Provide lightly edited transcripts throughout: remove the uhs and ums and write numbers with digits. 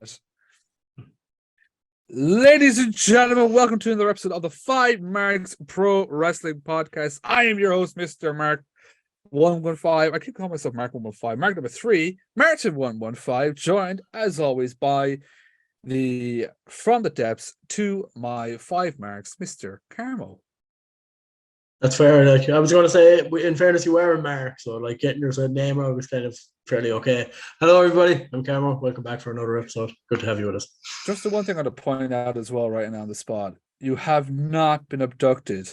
it. Ladies and gentlemen, welcome to another episode of the Five Marks Pro Wrestling Podcast. I am your host, Mr. Mark 115. I keep calling myself Mark 115. Mark number 3, Martin 115, joined as always by the from the depths to my 5 marks, Mr. Carmo. That's fair. Like I was going to say, in fairness, you were a Mark, so like getting your name out was kind of fairly okay. Hello, everybody. I'm Carmo. Welcome back for another episode. Good to have you with us. Just the one thing I want to point out as well, right now on the spot: you have not been abducted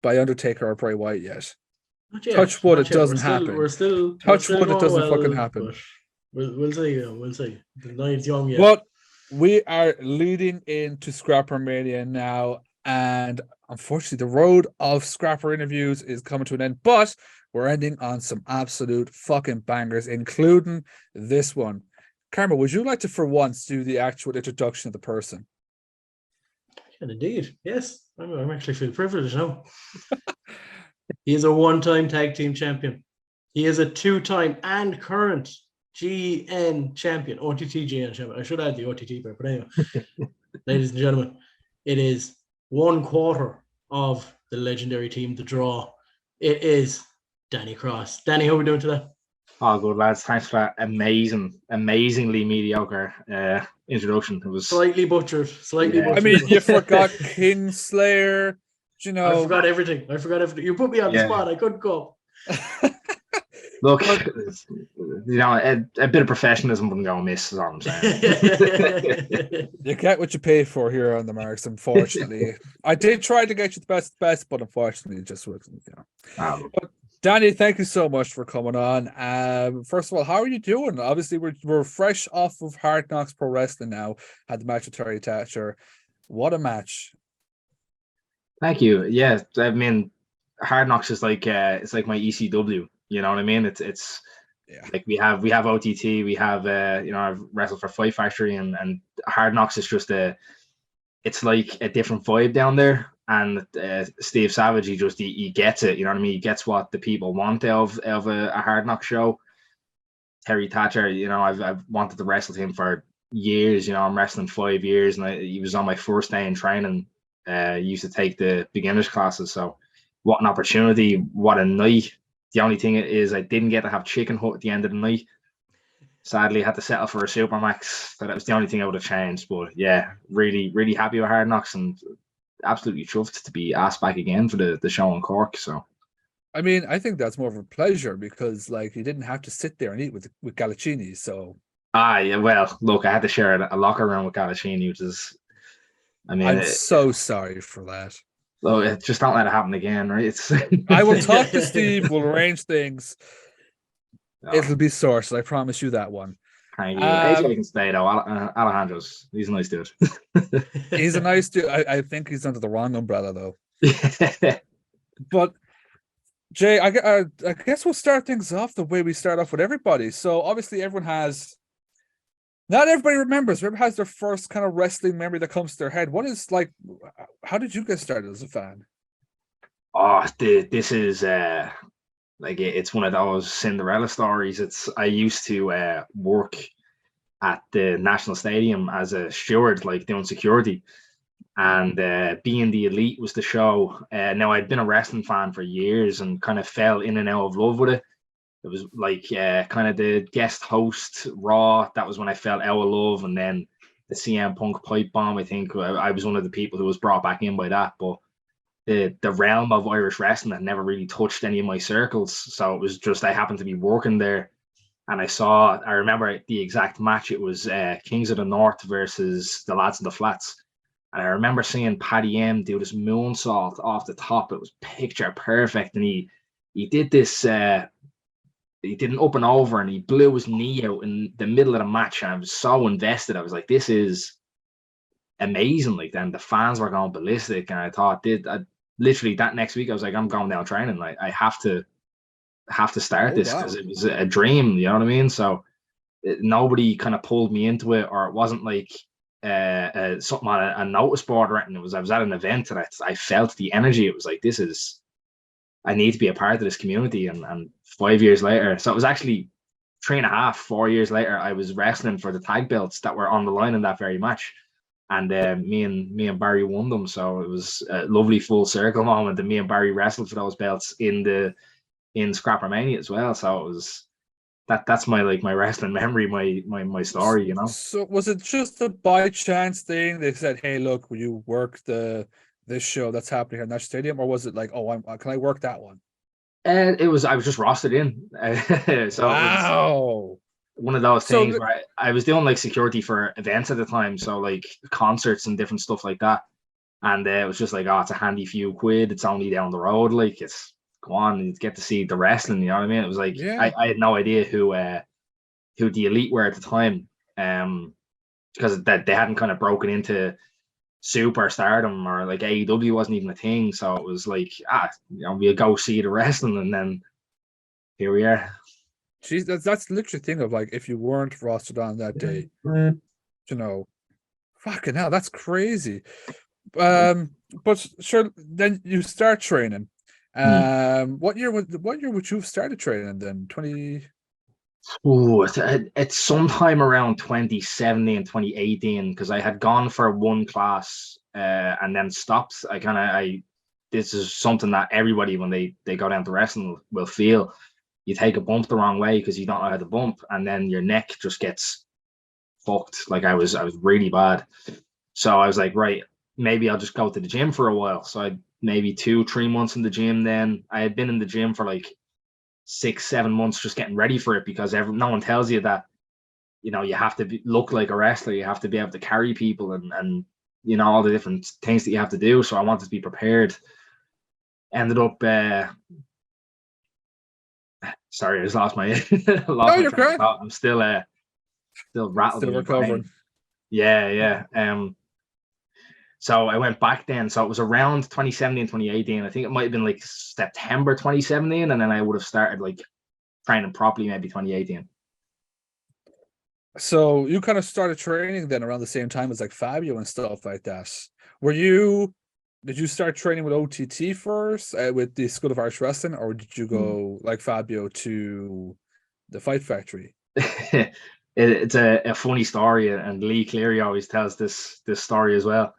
by Undertaker or Bray Wyatt yet. Touch wood, it doesn't happen. Touch wood, it doesn't fucking happen. We'll see. We'll see. The night's young yet. But we are leading into Scrapper Mania now. And unfortunately, the road of Scrapper interviews is coming to an end, but we're ending on some absolute fucking bangers, including this one. Karma, would you like to, for once, do the actual introduction of the person? And indeed, yes. I'm actually feeling privileged now. He is a one-time tag team champion. He is a two-time and current GN champion, OTT GN champion. I should add the OTT part, but anyway. Ladies and gentlemen, it is 1/4 of the legendary team, The Draw. It is Danny Cross. Danny, how are we doing today? Oh, good, lads. Thanks for that amazingly mediocre introduction. It was slightly butchered. I mean, you forgot Kingslayer. You know, I forgot everything. You put me on the spot. I couldn't go. Look, you know, a bit of professionalism wouldn't go amiss, is all I'm saying. You get what you pay for here on the Marks, unfortunately. I did try to get you the best, but unfortunately, it just wasn't, you know. But Danny, thank you so much for coming on. First of all, how are you doing? Obviously, we're fresh off of Hard Knocks Pro Wrestling now. Had the match with Terry Thatcher. What a match. Thank you. Yeah, I mean, Hard Knocks is like it's like my ECW. You know what I mean? It's like we have OTT, we have you know, I've wrestled for Fight Factory, and Hard Knocks is just it's like a different vibe down there. And Steve Savage, he gets it. You know what I mean? He gets what the people want of a Hard Knocks show. Terry Thatcher, you know, I've wanted to wrestle him for years. You know, I'm wrestling 5 years, and he was on my first day in training. Used to take the beginners classes, so what an opportunity! What a night! The only thing is I didn't get to have Chicken Hut at the end of the night. Sadly, I had to settle for a Supermax. So that was the only thing I would have changed. But yeah, really, really happy with Hard Knocks, and absolutely chuffed to be asked back again for the show in Cork. So, I mean, I think that's more of a pleasure because, like, you didn't have to sit there and eat with Galacini. So, yeah. Well, look, I had to share a locker room with Galacini, which is, I mean, I'm so sorry for that. So just don't let it happen again, right? I will talk to Steve. We'll arrange things. No. It'll be sourced. I promise you that one. Thank you. AJ can stay though. Alejandro's, he's a nice dude. He's a nice dude. I think he's under the wrong umbrella though. But Jay, I guess we'll start things off the way we start off with everybody. So obviously everyone has. Not everybody remembers. Everybody has their first kind of wrestling memory that comes to their head. What is like? How did you get started as a fan? Oh, this is like it's one of those Cinderella stories. I used to work at the National Stadium as a steward, like doing security, and Being the Elite was the show. Now I'd been a wrestling fan for years and kind of fell in and out of love with it. It was like kind of the guest host Raw. That was when I fell out of love. And then the CM Punk pipe bomb, I think I was one of the people who was brought back in by that. But the realm of Irish wrestling had never really touched any of my circles. So it was just, I happened to be working there. And I remember the exact match. It was Kings of the North versus the Lads of the Flats. And I remember seeing Paddy M do this moonsault off the top. It was picture perfect. And he did this... he did an up and over and he blew his knee out in the middle of the match, and I was so invested. I was like, this is amazing. Like, then the fans were going ballistic, and I thought, literally that next week I was like, I'm going down training. Like, I have to start this because it was a dream. You know what I mean? So nobody kind of pulled me into it, or it wasn't like something on a notice board or anything. I was at an event and I felt the energy. It was like, I need to be a part of this community. And 5 years later, so it was actually 3.5, 4 years later, I was wrestling for the tag belts that were on the line in that very match. And me and Barry won them. So it was a lovely full circle moment. And me and Barry wrestled for those belts in Scrapper Mania as well. So it was that's my wrestling memory, my story, you know. So was it just a by chance thing? They said, "Hey, look, will you work this show that's happening here in that stadium?" Or was it like, "Oh, can I work that one?" I was just rostered in. So wow. it was one of those things where I was doing like security for events at the time, so like concerts and different stuff like that. And it was just like, oh, it's a handy few quid. It's only down the road. Like, it's go on and get to see the wrestling. You know what I mean? It was like I had no idea who the Elite were at the time, because that they hadn't kind of broken into superstardom, or like AEW wasn't even a thing. So it was like, we'll go see the wrestling, and then here we are. Jeez, that's literally the thing of like, if you weren't rostered on that day, you know, fucking hell, that's crazy. But sure, then you start training. What year would you have started training then? 20. Oh, it's sometime around 2017 and 2018, because I had gone for one class and then stopped. This is something that everybody, when they go down to wrestling, will feel. You take a bump the wrong way because you don't know how to bump, and then your neck just gets fucked. Like I was really bad. So I was like, right, maybe I'll just go to the gym for a while. So I maybe 2-3 months in the gym. Then I had been in the gym for like 6-7 months just getting ready for it, because no one tells you that, you know, you have to look like a wrestler. You have to be able to carry people and you know, all the different things that you have to do. So I wanted to be prepared. Ended up sorry, I just lost my you're great. I'm still rattled. Still recovering. Yeah. So I went back then. So it was around 2017, 2018. I think it might have been like September 2017. And then I would have started like training properly maybe 2018. So you kind of started training then around the same time as like Fabio and stuff like that. Did you start training with OTT first, with the School of Irish Wrestling, or did you go like Fabio to the Fight Factory? It's a funny story, and Lee Cleary always tells this story as well.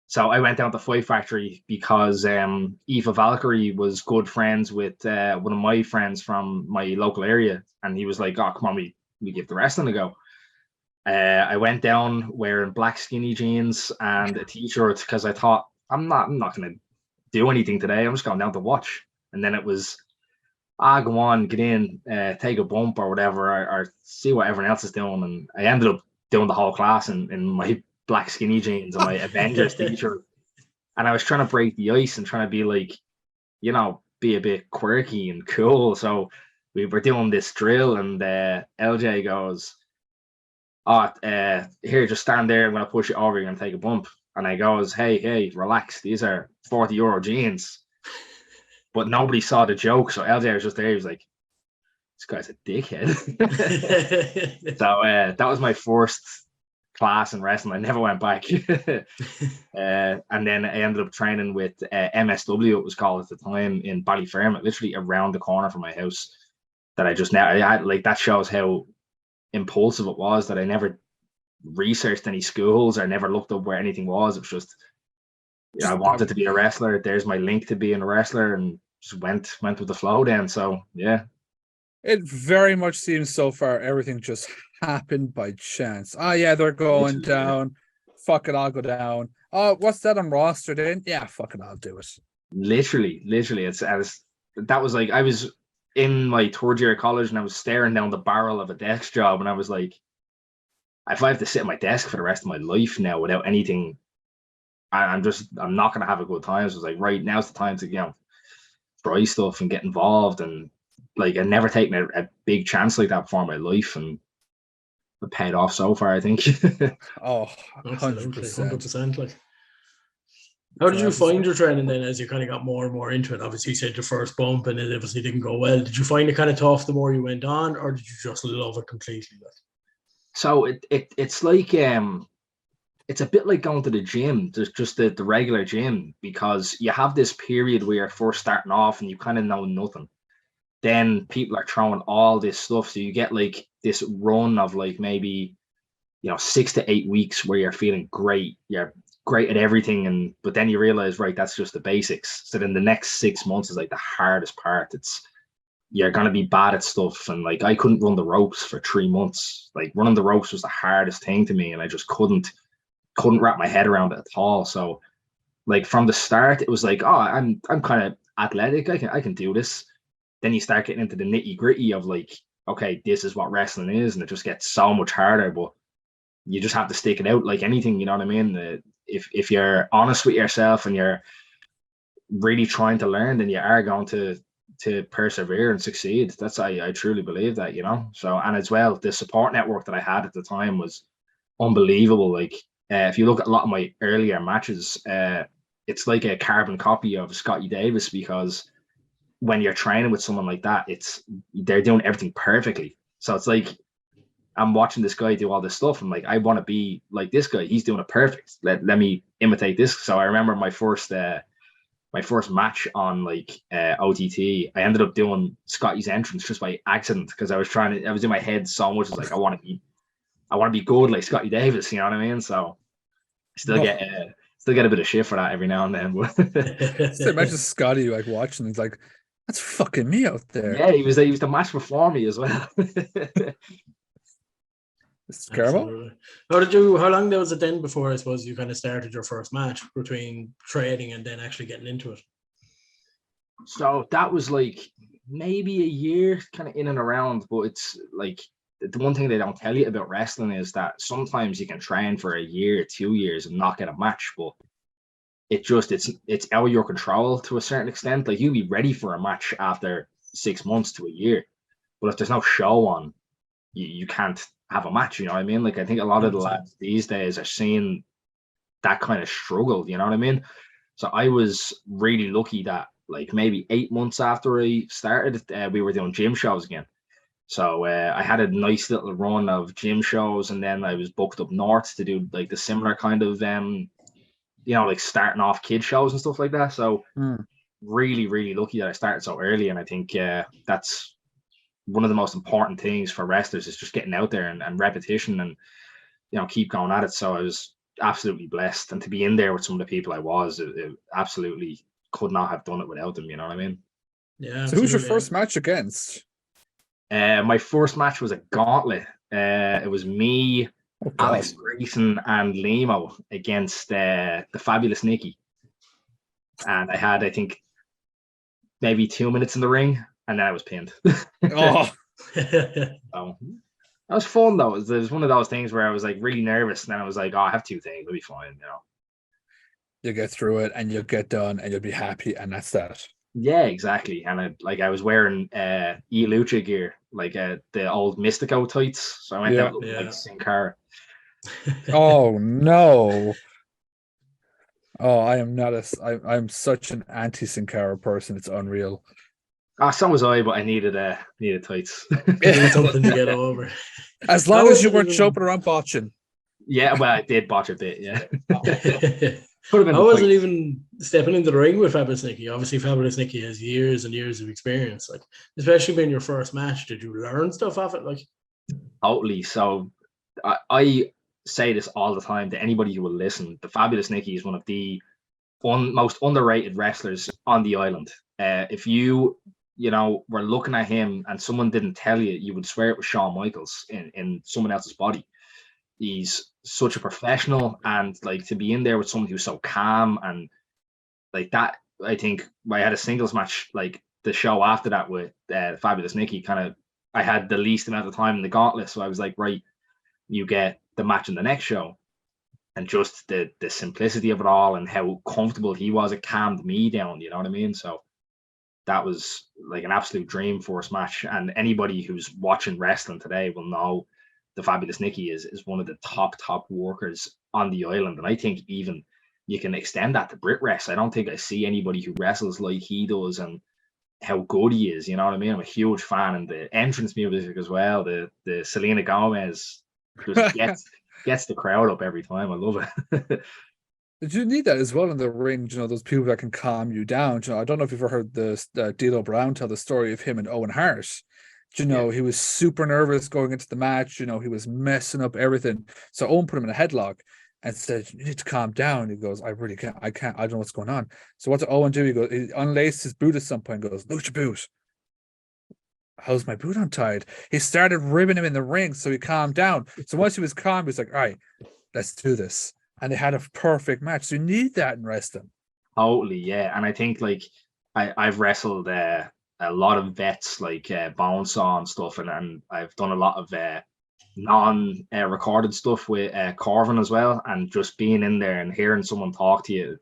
So I went down to Fight Factory because Eva Valkyrie was good friends with one of my friends from my local area, and he was like, "Oh, come on, we give the wrestling a go." I went down wearing black skinny jeans and a t-shirt because I thought, I'm not going to do anything today. I'm just going down to watch. And then it was, go on, get in, take a bump or whatever, or see what everyone else is doing. And I ended up doing the whole class in my black skinny jeans and my Avengers t-shirt. And I was trying to break the ice and trying to be like, you know, be a bit quirky and cool. So we were doing this drill, and LJ goes, here, just stand there. I'm going to push you over. You're going to take a bump. And I goes, hey, relax. These are €40 jeans. But nobody saw the joke. So LJ was just there. He was like, this guy's a dickhead. So that was my first class in wrestling. I never went back. And then I ended up training with MSW, it was called at the time, in Ballyfermot, literally around the corner from my house. That that shows how impulsive it was, that I never researched any schools or never looked up where anything was. It was just, I wanted to be a wrestler. There's my link to being a wrestler, and just went with the flow then. So yeah, it very much seems so far everything just happened by chance. They're going down. Fuck it, I'll go down. Oh, what's that on roster then? Yeah, fuck it, I'll do it. Literally, that was like, I was in my third year of college and I was staring down the barrel of a desk job, and I was like, if I have to sit at my desk for the rest of my life now without anything, I'm not going to have a good time. So I was like, right, now's the time to, you know, try stuff and get involved. And like, I'd never taken a big chance like that before in my life, and it paid off so far, I think. Oh, 100%. Like, how did you find your training then as you kind of got more and more into it? Obviously, you said your first bump and it obviously didn't go well. Did you find it kind of tough the more you went on, or did you just love it completely? So it's like it's a bit like going to the gym, just the regular gym, because you have this period where you're first starting off and you kind of know nothing. then people are throwing all this stuff. So you get like this run of like maybe, 6 to 8 weeks where you're feeling great. You're great at everything. But then you realize, right, that's just the basics. So then the next 6 months is like the hardest part. You're going to be bad at stuff. And like, I couldn't run the ropes for 3 months. Like running the ropes was the hardest thing to me. And I just couldn't wrap my head around it at all. So like from the start, it was like, oh, I'm kind of athletic. I can do this. Then you start getting into the nitty gritty of like, okay, this is what wrestling is. And it just gets so much harder, but you just have to stick it out like anything. You know what I mean? If you're honest with yourself and you're really trying to learn, then you are going to persevere and succeed. I truly believe that, So, and as well, the support network that I had at the time was unbelievable. Like if you look at a lot of my earlier matches, it's like a carbon copy of Scotty Davis, because when you're training with someone like that, they're doing everything perfectly. So it's like I'm watching this guy do all this stuff. I'm like, I want to be like this guy. He's doing it perfect. Let me imitate this. So I remember my first match on like OTT, I ended up doing Scotty's entrance just by accident, because I was in my head so much. It's like I want to be good like Scotty Davis. You know what I mean? So I still get a bit of shit for that every now and then. So imagine Scotty like watching. He's like, "That's fucking me out there." Yeah, he was the match before me as well. It's terrible. How long was it then before I suppose you kind of started your first match between training and then actually getting into it? So that was like maybe a year, kind of in and around. But it's like the one thing they don't tell you about wrestling is that sometimes you can train for a year, 2 years, and not get a match. But it's out of your control to a certain extent. Like you'll be ready for a match after 6 months to a year, but if there's no show on, you can't have a match. You know what I mean? Like I think a lot of the lads these days are seeing that kind of struggle. You know what I mean? So I was really lucky that like maybe 8 months after I started, we were doing gym shows again. So I had a nice little run of gym shows, and then I was booked up north to do like the similar kind of like starting off kid shows and stuff like that. So really, really lucky that I started so early. And I think that's one of the most important things for wrestlers, is just getting out there and repetition and, keep going at it. So I was absolutely blessed. And to be in there with some of the people I was, it absolutely could not have done it without them. You know what I mean? Yeah. So who's your first match against? My first match was a gauntlet. It was me, Alex Grayson, and Limo against the Fabulous Nikki. And I had, I think, maybe 2 minutes in the ring, and then I was pinned. Oh, So that was fun though. It was one of those things where I was like really nervous, and then I was like, "Oh, I have 2 things. It'll be fine." you get through it, and you'll get done, and you'll be happy, and that's that. Yeah, exactly. And I was wearing E Lucha gear, like the old Mystico tights. So I went out looking like Sin Cara. Oh no. Oh, I am not I'm such an anti-Sin Cara person. It's unreal. So was I, but I needed tights. Needed something to get over. As long as you weren't jumping around botching. Yeah, well, I did botch a bit. Yeah. I wasn't even stepping into the ring with Fabulous Nikki. Obviously, Fabulous Nikki has years and years of experience. Like, especially being your first match, did you learn stuff off it? Like, totally. So, I say this all the time to anybody who will listen. The Fabulous Nikki is one of the most underrated wrestlers on the island. If you were looking at him and someone didn't tell you, you would swear it was Shawn Michaels in someone else's body. He's such a professional, and like to be in there with someone who's so calm and like that. I think I had a singles match, like the show after that with Fabulous Nikki. Kind of, I had the least amount of time in the gauntlet, so I was like, right, you get the match in the next show. And just the simplicity of it all and how comfortable he was, it calmed me down. You know what I mean? So that was like an absolute dream first match. And anybody who's watching wrestling today will know the Fabulous Nikki is one of the top workers on the island. And I think even you can extend that to Brit Rest. I don't think I see anybody who wrestles like he does and how good he is. You know what I mean? I'm a huge fan. And the entrance music as well, the Selena Gomez just gets the crowd up every time. I love it. Did you need that as well in the ring? You know, those people that can calm you down. You know, I don't know if you've ever heard the D'Lo Brown tell the story of him and Owen Hart. You Yeah. know, he was super nervous going into the match. You know, he was messing up everything. So Owen put him in a headlock and said, "You need to calm down." He goes, "I really can't. I can't. I don't know what's going on." So what did Owen do? He goes, he unlaced his boot at some point. And goes, "Loose your boot." How's my boot untied? He started ribbing him in the ring, so he calmed down. So once he was calm, he was like, "All right, let's do this." And they had a perfect match. So you need that in wrestling. Totally, yeah. And I think like I've wrestled a lot of vets like Bonesaw and stuff, and I've done a lot of non recorded stuff with Corvin as well. And just being in there and hearing someone talk to you,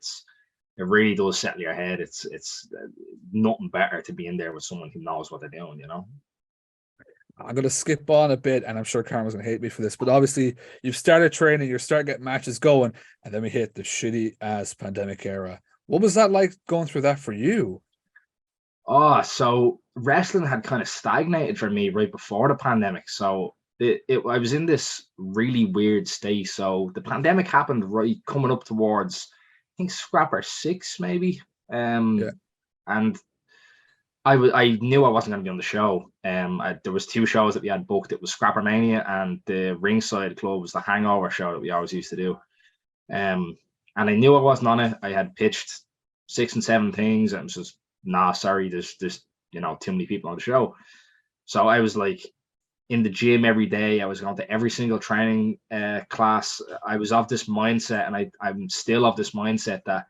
it really does settle your head. It's nothing better to be in there with someone who knows what they're doing, you know. I'm gonna skip on a bit, and I'm sure Karma's gonna hate me for this, but obviously you've started training, you're starting getting matches going, and then we hit the shitty ass pandemic era. What was that like going through that for you? Oh, so wrestling had kind of stagnated for me right before the pandemic. So I was in this really weird state. So the pandemic happened right coming up towards, I think, Scrapper 6 maybe. Yeah. And I knew I wasn't going to be on the show. There was two shows that we had booked. It was Scrapper Mania, and the Ringside Club was the Hangover show that we always used to do. And I knew I wasn't on it. I had pitched 6 and 7 things, and it was just, nah, sorry, there's too many people on the show. So I was like in the gym every day. I was going to every single training class. I was of this mindset, and I'm still of this mindset that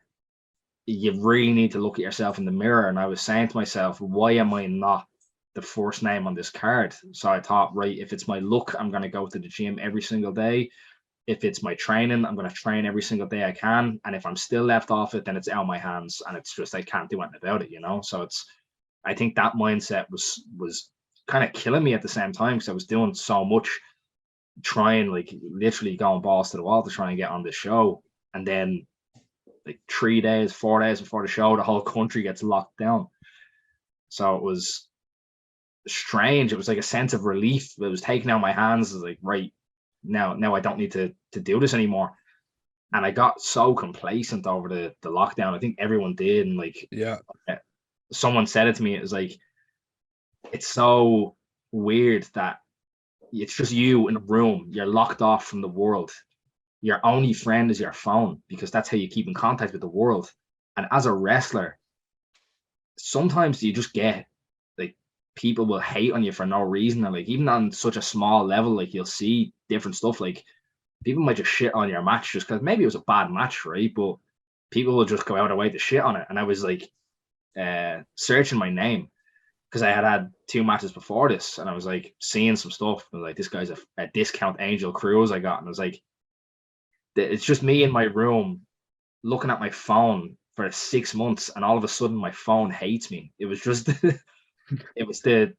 you really need to look at yourself in the mirror. And I was saying to myself, why am I not the first name on this card? So I thought, right, if it's my look, I'm going to go to the gym every single day. If it's my training, I'm going to train every single day I can. And if I'm still left off it, then it's out of my hands, and it's just I can't do anything about it, you know. So I think that mindset was kind of killing me at the same time, because I was doing so much, trying, like, literally going balls to the wall to try and get on this show. And then like 3 days, 4 days before the show, the whole country gets locked down. So it was strange. It was like a sense of relief. It was taken out of my hands. It was like, right, now I don't need to do this anymore. And I got so complacent over the lockdown. I think everyone did. And like, Yeah. someone said it to me, it was like, it's so weird that it's just you in a room. You're locked off from the world. Your only friend is your phone, because that's how you keep in contact with the world. And as a wrestler, sometimes you just get like, people will hate on you for no reason. And like, even on such a small level, like, you'll see different stuff. Like, people might just shit on your match just because maybe it was a bad match, right? But people will just go out of their way to shit on it. And I was like searching my name, because I had 2 matches before this, and I was like seeing some stuff. And like, this guy's a discount Angel Cruz I got, and I was like, it's just me in my room looking at my phone for 6 months, and all of a sudden my phone hates me. It was just it was the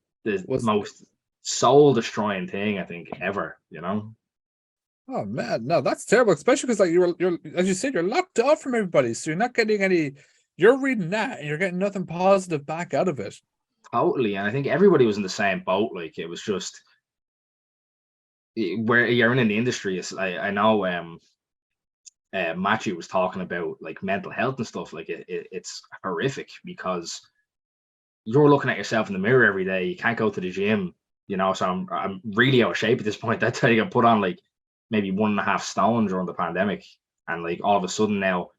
most soul destroying thing I think ever, you know. Oh man, no, that's terrible. Especially because like you're as you said, you're locked off from everybody, so you're not getting any. You're reading that, and you're getting nothing positive back out of it. Totally. And I think everybody was in the same boat. Like, it was just where you're in the industry. I know Matthew was talking about like mental health and stuff. Like, it's horrific, because you're looking at yourself in the mirror every day. You can't go to the gym, you know. So I'm really out of shape at this point. That's how you got put on like maybe 1.5 stone during the pandemic. And like, all of a sudden now,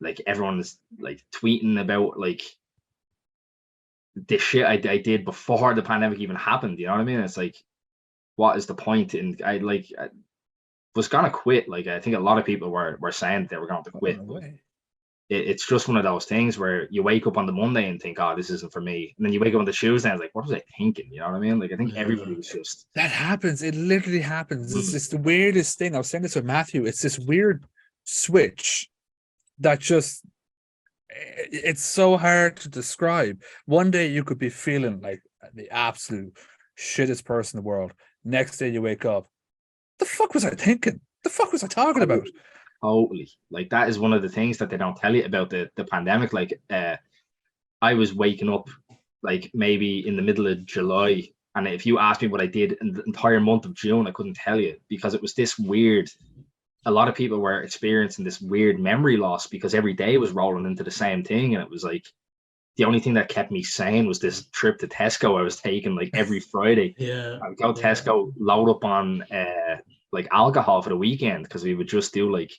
like, everyone is like tweeting about like this shit I did before the pandemic even happened. You know what I mean? It's like, what is the point? And I was gonna quit. Like, I think a lot of people were saying they were going to quit. No way. It's just one of those things where you wake up on the Monday and think, oh, this isn't for me. And then you wake up on the Tuesday and it's like, what was I thinking? You know what I mean? Like, I think everybody was just. That happens. It literally happens. It's the weirdest thing. I was saying this with Matthew. It's this weird switch that just. It's so hard to describe. One day you could be feeling like the absolute shittest person in the world. Next day you wake up, the fuck was I thinking? The fuck was I talking about? Totally. Like, that is one of the things that they don't tell you about the pandemic. Like, I was waking up like maybe in the middle of July, and if you asked me what I did in the entire month of June, I couldn't tell you, because it was this weird a lot of people were experiencing this weird memory loss because every day was rolling into the same thing, and it was like the only thing that kept me sane was this trip to Tesco I was taking like every Friday. Yeah. I would go to Tesco, load up on like alcohol for the weekend, because we would just do like,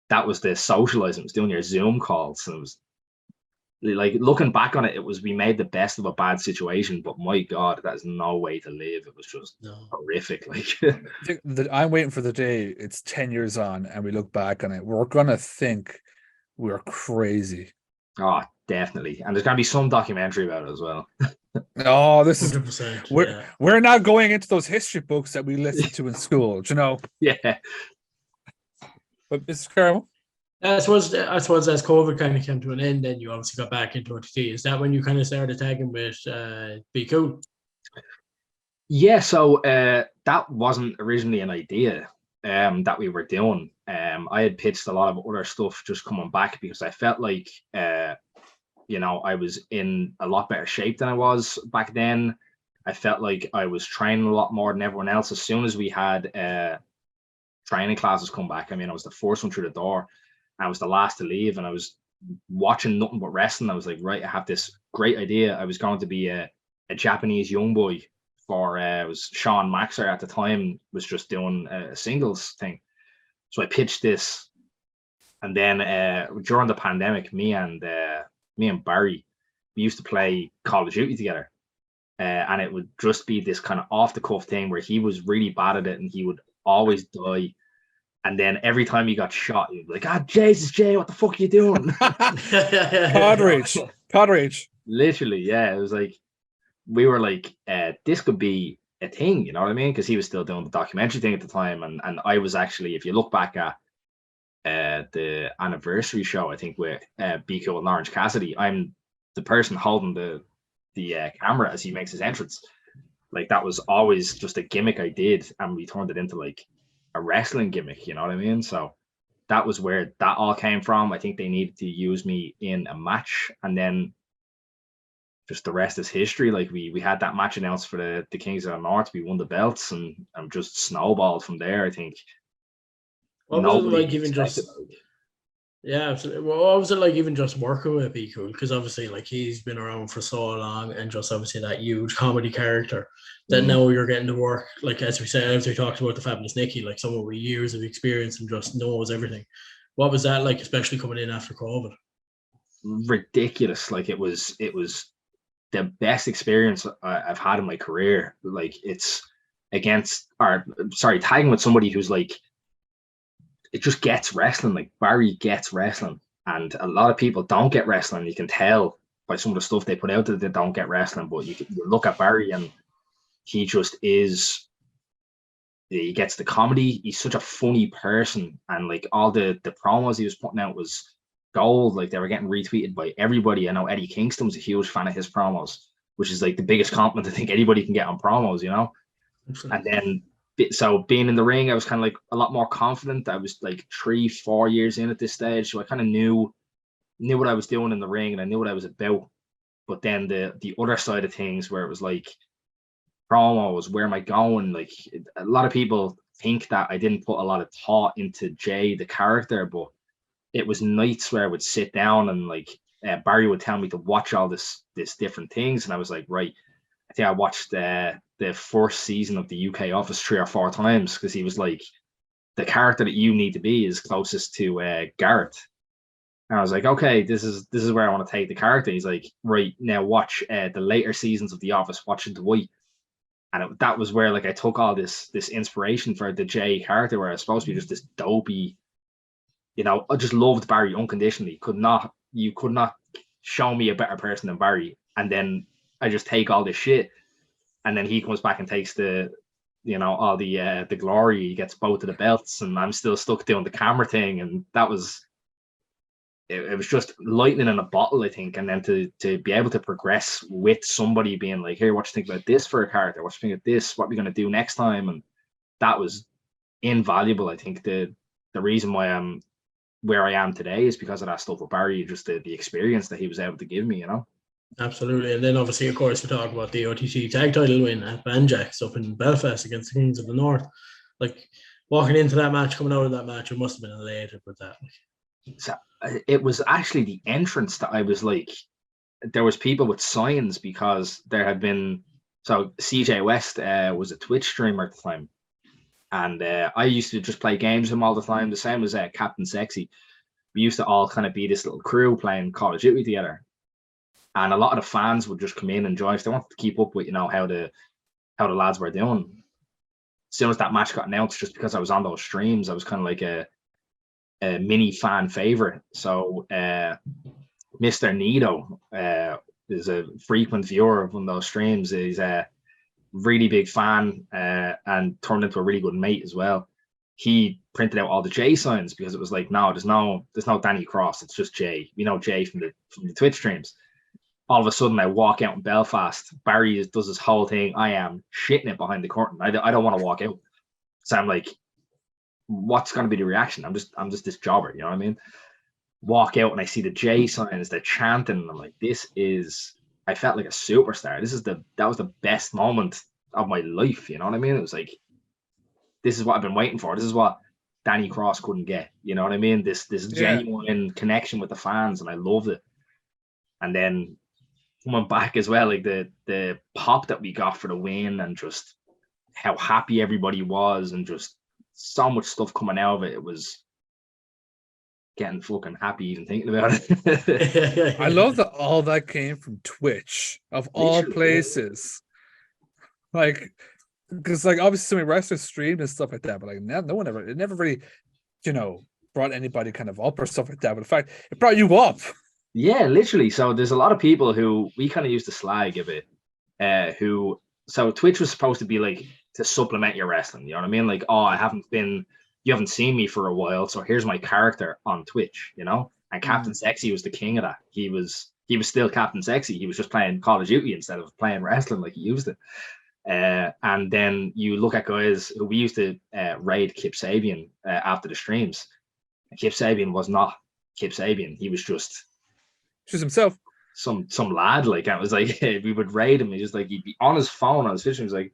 that was the socializing. It was doing your Zoom calls, and it was like, looking back on it, it was, we made the best of a bad situation, but my God, that is no way to live. It was just horrific. Like, I think that I'm waiting for the day it's 10 years on and we look back on it. We're gonna think we're crazy. oh, definitely. And there's gonna be some documentary about it as well. Oh, this is 100%. we're not going into those history books that we listened to in school, you know. Yeah. But Mr. Carroll, I suppose as COVID kind of came to an end, then you obviously got back into OTT. Is that when you kind of started tagging with Be Cool? Yeah, so that wasn't originally an idea that we were doing. I had pitched a lot of other stuff just coming back because I felt like I was in a lot better shape than I was back then. I felt like I was training a lot more than everyone else. As soon as we had training classes come back, I mean, I was the first one through the door. I was the last to leave, and I was watching nothing but wrestling. I was like, right, I have this great idea. I was going to be a Japanese young boy for it was Sean Maxer at the time, was just doing a singles thing. So I pitched this, and then during the pandemic, me and Barry, we used to play Call of Duty together, and it would just be this kind of off the cuff thing where he was really bad at it, and he would always die. And then every time he got shot, he'd be like, "Ah, Jesus, Jay, what the fuck are you doing?" Pod rage. Literally, yeah. It was like, we were like, this could be a thing, you know what I mean? Because he was still doing the documentary thing at the time, and I was actually, if you look back at the anniversary show, I think with Be Cool and Orange Cassidy, I'm the person holding the camera as he makes his entrance. Like, that was always just a gimmick I did, and we turned it into like a wrestling gimmick, you know what I mean? So that was where that all came from. I think they needed to use me in a match, and then just the rest is history. Like, we had that match announced for the Kings of the North. We won the belts, and I'm just snowballed from there. I think. What was it like even just? Yeah, absolutely. Well, what was it like even just working with Be Cool? Because obviously, like, he's been around for so long, and just obviously that huge comedy character that now you're getting to work. Like, as we talked about the Fabulous Nikki, like someone with years of experience and just knows everything. What was that like, especially coming in after COVID? Ridiculous. Like, it was the best experience I've had in my career. Like, it's tagging with somebody who's like, it just gets wrestling. Like, Barry gets wrestling, and a lot of people don't get wrestling. You can tell by some of the stuff they put out that they don't get wrestling, but you look at Barry and he just is, he gets the comedy. He's such a funny person, and like all the promos he was putting out was gold. Like, they were getting retweeted by everybody. I know Eddie Kingston was a huge fan of his promos, which is like the biggest compliment I think anybody can get on promos, you know. And then, so being in the ring, I was kind of like a lot more confident. I was like 3-4 years in at this stage, so I kind of knew what I was doing in the ring, and I knew what I was about. But then the other side of things, where it was like promos, where am I going? Like, a lot of people think that I didn't put a lot of thought into Jay the character, but it was nights where I would sit down and like Barry would tell me to watch all this different things, and I was like, right. I think I watched the first season of the UK Office 3 or 4 times, because he was like, the character that you need to be is closest to Garrett. And I was like, okay, this is where I want to take the character. He's like, right, now watch the later seasons of The Office, watch Dwight. And that was where like I took all this inspiration for the Jay character, where I was supposed to be just this dopey, you know. I just loved Barry unconditionally. You could not show me a better person than Barry. And then I just take all this shit, and then he comes back and takes all the glory. He gets both of the belts, and I'm still stuck doing the camera thing. And that was, it was just lightning in a bottle, I think. And then to be able to progress with somebody being like, here, what you think about this for a character? What you think of this? What are we going to do next time? And that was invaluable. I think the reason why I'm where I am today is because of that stuff with Barry, just the experience that he was able to give me, you know. Absolutely. And then obviously, of course, we talk about the OTT tag title win at Banjax up in Belfast against the Kings of the North. Like, walking into that match, coming out of that match, it must have been elated with that. So it was actually the entrance that I was like, there was people with signs because there had been, so CJ West was a Twitch streamer at the time. And I used to just play games with him all the time, the same as Captain Sexy. We used to all kind of be this little crew playing Call of Duty together. And a lot of the fans would just come in and join if they wanted to keep up with, how the lads were doing. As soon as that match got announced, just because I was on those streams, I was kind of like a mini fan favorite. So Mr. Nito is a frequent viewer of one of those streams. He's a really big fan and turned into a really good mate as well. He printed out all the J signs because it was like, no, there's no Danny Cross. It's just Jay. We know Jay from the Twitch streams. All of a sudden, I walk out in Belfast. Barry does this whole thing. I am shitting it behind the curtain. I don't want to walk out. So I'm like, what's going to be the reaction? I'm just this jobber. You know what I mean? Walk out and I see the J signs, they're chanting, and I'm like, I felt like a superstar. That was the best moment of my life. You know what I mean? It was like, this is what I've been waiting for. This is what Danny Cross couldn't get. You know what I mean? This genuine connection with the fans, and I loved it. And then coming back as well, like the pop that we got for the win, and just how happy everybody was, and just so much stuff coming out of it. It was getting fucking happy even thinking about it. I love that all that came from Twitch, of all places. Like, because like obviously so many wrestlers streamed and stuff like that, but like no one ever, it never really, brought anybody kind of up or stuff like that. But in fact, it brought you up. Yeah, literally. So there's a lot of people who we kind of used to slag a bit, so Twitch was supposed to be like to supplement your wrestling. You know what I mean? Like, oh, you haven't seen me for a while, so here's my character on Twitch, And Captain Sexy was the king of that. He was still Captain Sexy. He was just playing Call of Duty instead of playing wrestling like he used to. And then you look at guys who we used to raid Kip Sabian after the streams. Kip Sabian was not Kip Sabian. He was just himself. Some lad. Like, I was like, we would raid him. He'd be on his phone on his fishing. He was like,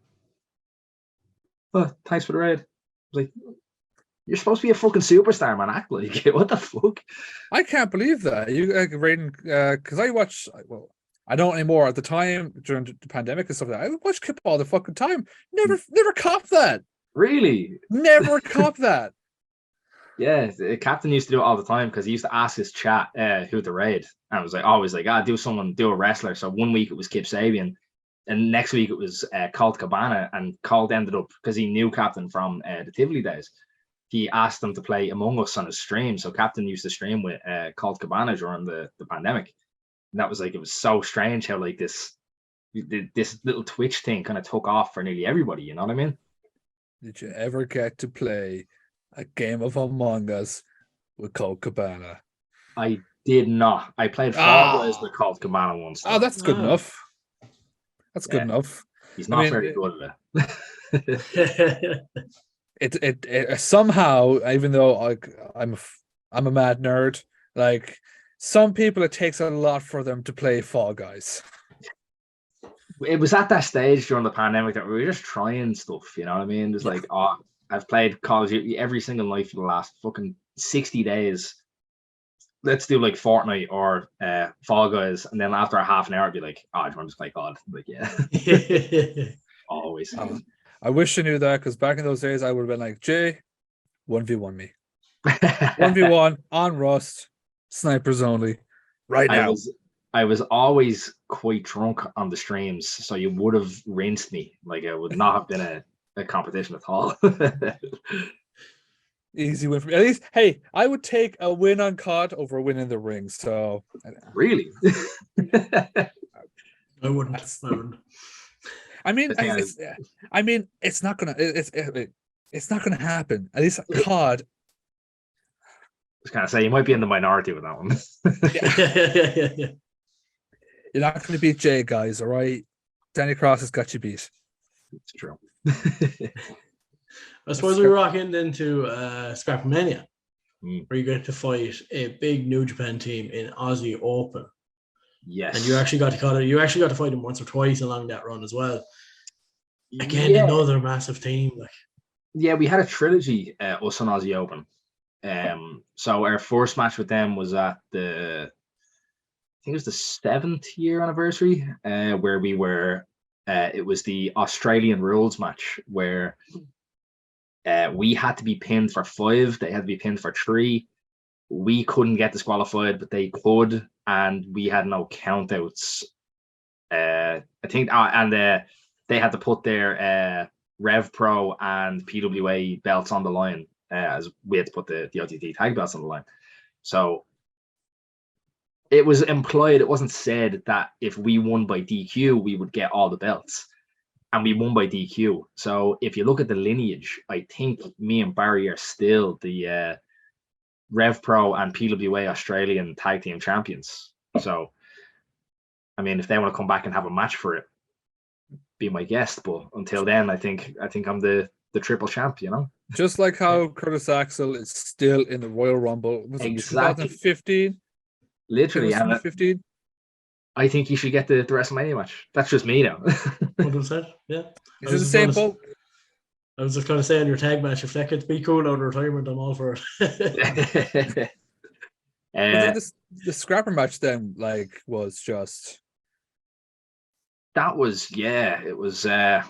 "Oh, thanks for the raid." I was like, you're supposed to be a fucking superstar, man. Act like it. What the fuck? I can't believe that. You raiding, because I watch, well, I don't anymore. At the time, during the pandemic and stuff like that, I watched Kip all the fucking time. Never copped that. Really? Never copped that. Yeah, the captain used to do it all the time because he used to ask his chat who to raid. And I was like, always like, do a wrestler. So one week it was Kip Sabian, and next week it was Colt Cabana. And Colt ended up, because he knew Captain from the Tivoli days, he asked them to play Among Us on his stream. So Captain used to stream with Colt Cabana during the pandemic. And that was like, it was so strange how like this little Twitch thing kind of took off for nearly everybody. You know what I mean? Did you ever get to play a game of Among Us with Colt Cabana? I did not. I played Fall Guys with Colt Cabana once. Oh, that's good enough. That's good enough. He's not very good at it. It somehow, even though I'm a mad nerd, like some people, it takes a lot for them to play Fall Guys. It was at that stage during the pandemic that we were just trying stuff. You know what I mean? It's like, I've played Call of Duty every single night for the last fucking 60 days. Let's do like Fortnite or Fall Guys, and then after a half an hour, I'd be like, do you want to just play COD? Like, yeah. Always. I wish I knew that, because back in those days, I would have been like, Jay, 1v1 me. 1v1 on Rust, snipers only, right now. I was always quite drunk on the streams, so you would have rinsed me. Like, it would not have been a competition at all. Easy win for me. At least, hey, I would take a win on COD over a win in the ring. So really, I wouldn't. I mean, it's not gonna. It's not gonna happen. At least COD. I was kind of say you might be in the minority with that one. Yeah. You're not going to beat Jay, guys. All right, Danny Cross has got you beat. It's true. I suppose we rock into Scrapmania, where you get to fight a big New Japan team in Aussie Open. Yes, and you actually got to fight them once or twice along that run as well. Again, another massive team. Like, Yeah, we had a trilogy, us and Aussie Open. So our first match with them was at I think it was the 7th year anniversary, where we were. It was the Australian rules match where we had to be pinned for 5. They had to be pinned for 3. We couldn't get disqualified, but they could, and we had no countouts. I think, and they had to put their Rev Pro and PWA belts on the line, as we had to put the OTT tag belts on the line. So it was implied, it wasn't said, that if we won by DQ, we would get all the belts. And we won by DQ. So if you look at the lineage, I think me and Barry are still the Rev Pro and PWA Australian tag team champions. So, I mean, if they want to come back and have a match for it, be my guest. But until then, I think I'm the triple champ, you know? Just like how Curtis Axel is still in the Royal Rumble. Was it Exactly. 2015? Literally. 2015? I think you should get the WrestleMania match. That's just me now. 100%. Yeah. Is it the same boat? I was just going to say on your tag match, if that could be cool out of retirement, I'm all for it. The scrapper match then, like, was just. That was, yeah, it was. That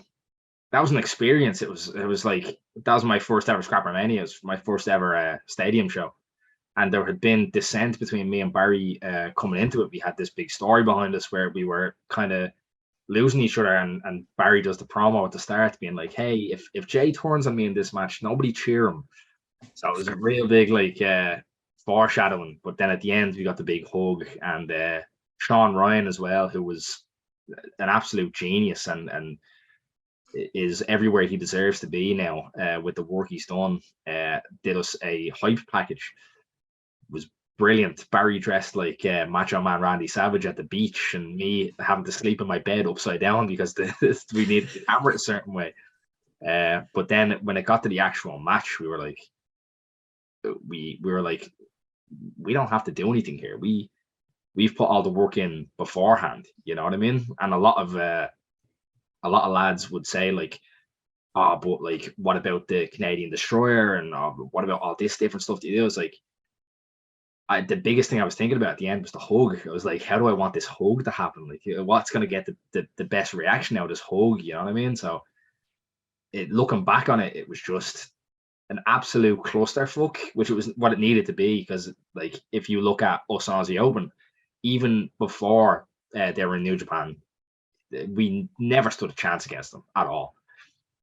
was an experience. It was like, that was my first ever Scrapper Mania. It was my first ever stadium show. And there had been dissent between me and Barry coming into it. We had this big story behind us where we were kind of losing each other, and Barry does the promo at the start being like, hey, if Jay turns on me in this match, nobody cheer him. So it was a real big like foreshadowing. But then at the end we got the big hug, and Sean Ryan as well, who was an absolute genius and is everywhere he deserves to be now with the work he's done. Did us a hype package. It was brilliant. Barry dressed like Macho Man Randy Savage at the beach, and me having to sleep in my bed upside down because we needed the camera a certain way. But then when it got to the actual match, we were like, we don't have to do anything here. We've put all the work in beforehand. You know what I mean? And a lot of lads would say like, oh, but like, what about the Canadian Destroyer, and what about all this different stuff that you do? It's like, the biggest thing I was thinking about at the end was the hug. I was like, how do I want this hug to happen? Like, what's going to get the best reaction out of this hug? You know what I mean? So, looking back on it, it was just an absolute clusterfuck, which it was what it needed to be. Because, like, if you look at us Aussie Open, even before they were in New Japan, we never stood a chance against them at all.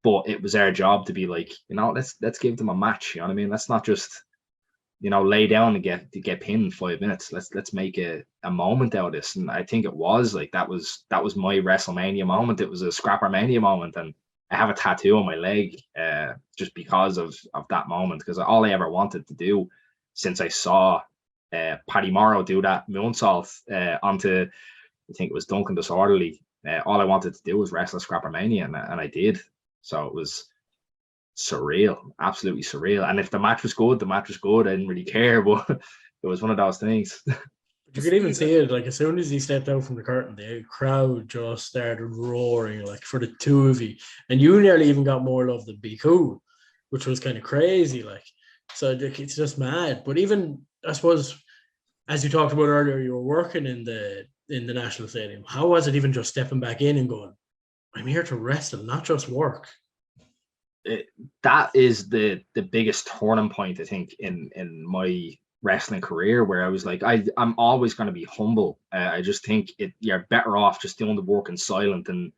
But it was our job to be like, you know, let's give them a match. You know what I mean? Let's not just, you know, lay down and get pinned in 5 minutes. Let's make a moment out of this. And I think it was like that was my WrestleMania moment. It was a Scrapper Mania moment, and I have a tattoo on my leg just because of that moment. Because all I ever wanted to do since I saw Paddy Morrow do that moonsault onto, I think it was Duncan Disorderly. All I wanted to do was wrestle Scrapper Mania, and I did. So it was surreal, absolutely surreal. And if the match was good, the match was good. I didn't really care, but it was one of those things. You could even see it, like, as soon as he stepped out from the curtain, the crowd just started roaring, like, for the two of you. And you nearly even got more love than Biku, which was kind of crazy, like. So it's just mad. But even, I suppose, as you talked about earlier, you were working in the National Stadium. How was it even just stepping back in and going, I'm here to wrestle, not just work? That is the biggest turning point, I think, in my wrestling career, where I was like, I'm always going to be humble. I just think you're better off just doing the work in silent, and,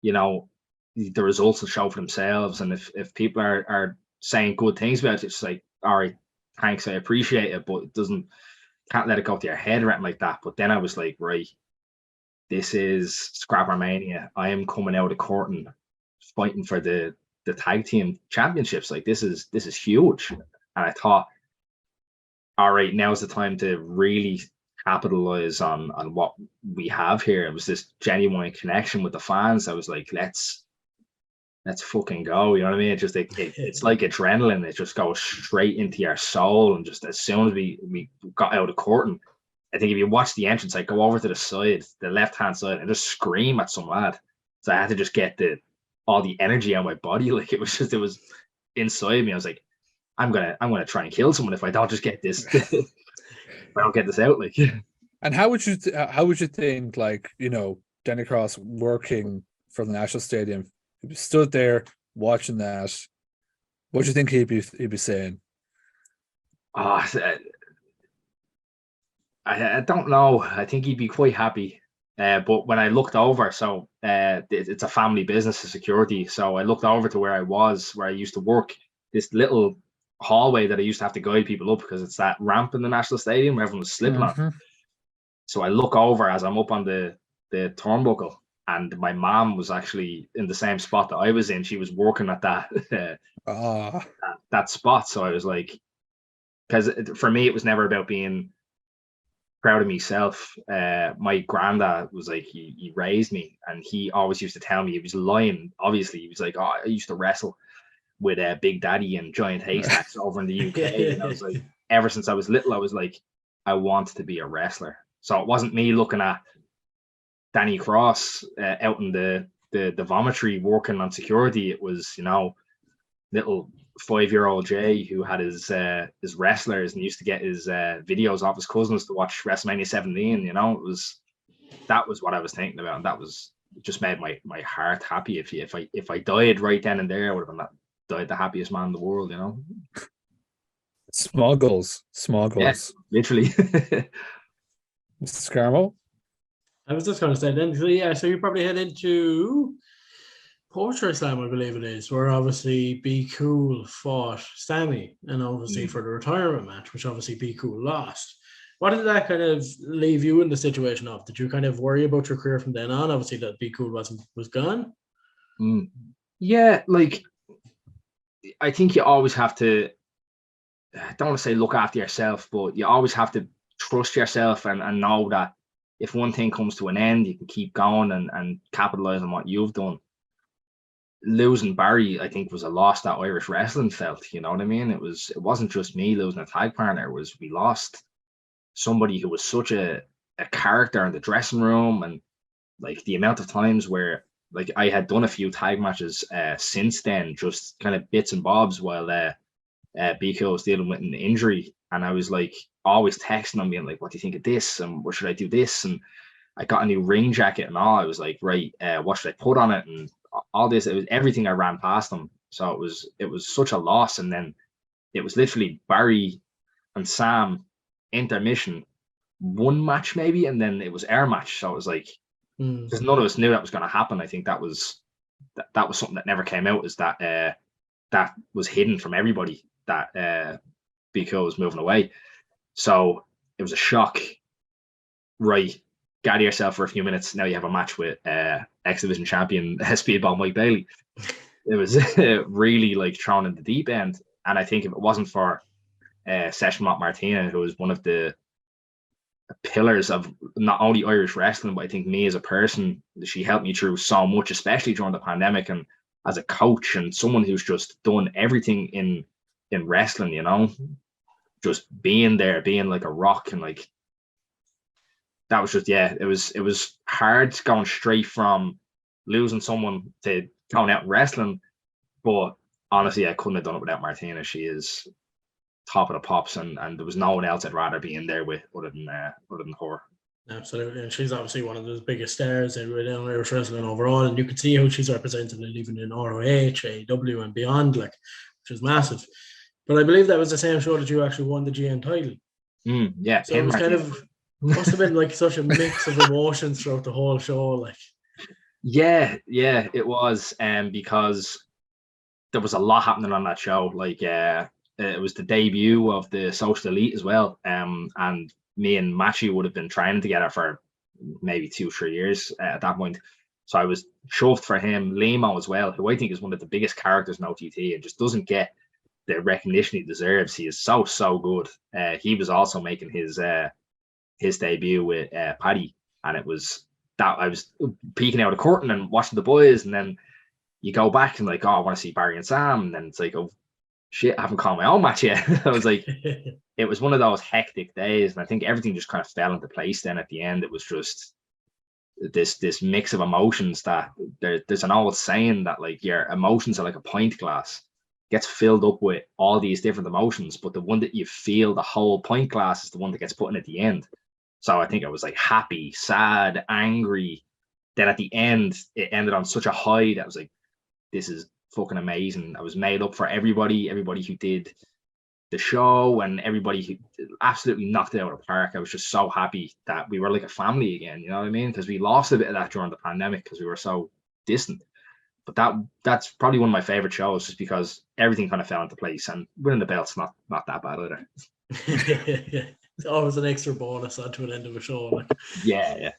you know, the results will show for themselves. And if people are saying good things about it, it's like, all right, thanks, I appreciate it, but can't let it go to your head or anything like that. But then I was like, right, this is Scrapper Mania. I am coming out of curtain fighting for the tag team championships. Like, this is huge. And I thought, all right, now's the time to really capitalize on what we have here. It was this genuine connection with the fans. I was like, let's fucking go. You know what I mean? It just it's like adrenaline. It just goes straight into your soul. And just as soon as we got out of curtain, I think if you watch the entrance, I go over to the side, the left hand side, and just scream at some lad. So I had to just get all the energy out of my body. Like, it was inside me, I was like, I'm gonna try and kill someone if I don't just get this. If I don't get this out, like. And how would you think, like, Danny Cross working for the National Stadium, he stood there watching that, what do you think he'd be saying? Oh, I don't know. I think he'd be quite happy. But when I looked over, so it's a family business of security. So I looked over to where I used to work, this little hallway that I used to have to guide people up because it's that ramp in the National Stadium where everyone was slipping on. So I look over as I'm up on the turnbuckle, and my mom was actually in the same spot that I was in. She was working at that that spot. So I was like, because for me, it was never about being proud of myself. My granddad was like, he raised me, and he always used to tell me, he was lying. Obviously, he was like, oh, I used to wrestle with Big Daddy and Giant Haystacks over in the UK. And I was like, ever since I was little, I was like, I want to be a wrestler. So it wasn't me looking at Danny Cross out in the vomitory working on security. It was, little 5-year-old Jay who had his wrestlers and used to get his videos off his cousins to watch WrestleMania 17. That was what I was thinking about, and that was just made my heart happy. If I died right then and there, I would have died the happiest man in the world. Small goals. Yeah, literally. Mr. Scarmo? I was just going to say then, so you probably head into Poetry Slam, I believe it is, where obviously Be Cool fought Sammy, and obviously for the retirement match, which obviously Be Cool lost. What did that kind of leave you in the situation of? Did you kind of worry about your career from then on? Obviously that Be Cool was gone. Yeah, like, I think you always have to, I don't want to say look after yourself, but you always have to trust yourself and know that if one thing comes to an end, you can keep going and capitalize on what you've done. Losing Barry, I think, was a loss that Irish wrestling felt. You know what I mean? It wasn't just me losing a tag partner. We lost somebody who was such a character in the dressing room, and like the amount of times where, like, I had done a few tag matches since then, just kind of bits and bobs while BK was dealing with an injury, and I was like always texting him being like, what do you think of this, and what should I do this? And I got a new ring jacket and all. I was like, right, what should I put on it? And all this, it was everything I ran past him. So it was such a loss. And then it was literally Barry and Sam intermission, one match maybe, and then it was our match. So it was like, because none of us knew that was going to happen. I think that was something that never came out, is that that was hidden from everybody, that BK was moving away. So it was a shock. Right, gather yourself for a few minutes. Now you have a match with X Division champion Speedball Mike Bailey. It was really like thrown in the deep end. And I think if it wasn't for Session Mont Martina, who was one of the pillars of not only Irish wrestling, but I think me as a person, she helped me through so much, especially during the pandemic, and as a coach and someone who's just done everything in wrestling, just being there, being like a rock. And like, that was just, it was hard going straight from losing someone to going out and wrestling. But honestly, I couldn't have done it without Martina. She is top of the pops, and there was no one else I'd rather be in there with other than her. Absolutely, and she's obviously one of the biggest stars in Irish wrestling overall, and you can see how she's represented it even in ROH, AEW, and beyond, like, which is massive. But I believe that was the same show that you actually won the GN title. Yeah, so it was kind of, must have been like such a mix of emotions throughout the whole show, like. Yeah, it was, because there was a lot happening on that show. Like, it was the debut of the Social Elite as well, and me and Matthew would have been training together for maybe 2-3 years at that point. So I was chuffed for him. Limo as well, who I think is one of the biggest characters in OTT and just doesn't get the recognition he deserves. He is so good. He was also making his debut with Paddy, and it was that I was peeking out of the curtain and watching the boys, and then you go back and like, oh, I want to see Barry and Sam, and then it's like, oh shit, I haven't called my own match yet. I was like, it was one of those hectic days, and I think everything just kind of fell into place. Then at the end, it was just this mix of emotions that there's an old saying that like your emotions are like a pint glass, gets filled up with all these different emotions, but the one that you feel the whole pint glass is the one that gets put in at the end. So I think I was like happy, sad, angry. Then at the end, it ended on such a high that I was like, this is fucking amazing. I was made up for everybody who did the show, and everybody who absolutely knocked it out of the park. I was just so happy that we were like a family again, you know what I mean? Because we lost a bit of that during the pandemic because we were so distant. But that's probably one of my favorite shows, just because everything kind of fell into place, and winning the belt's not that bad either. It's always an extra bonus onto an end of a show. Like. Yeah.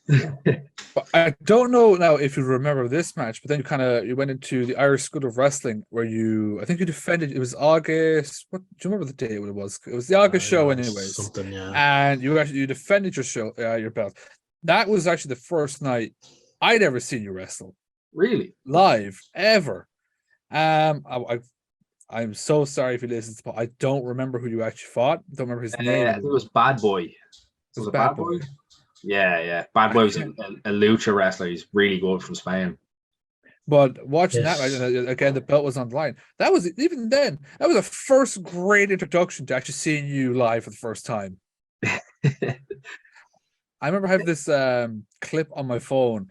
But I don't know now if you remember this match, but then you went into the Irish School of Wrestling where I think you defended. It was August. What do you remember the day? What it was? It was the August show, anyways. Something, yeah. And you defended your belt. That was actually the first night I'd ever seen you wrestle. Really? Live ever. I'm so sorry if you listen, but I don't remember who you actually fought. Don't remember his name. It was Bad Boy. Was it Bad Boy? Yeah. Bad Boy was a lucha wrestler. He's really good, from Spain. But watching that, again, the belt was online. That was, even then, that was a first great introduction to actually seeing you live for the first time. I remember having this clip on my phone.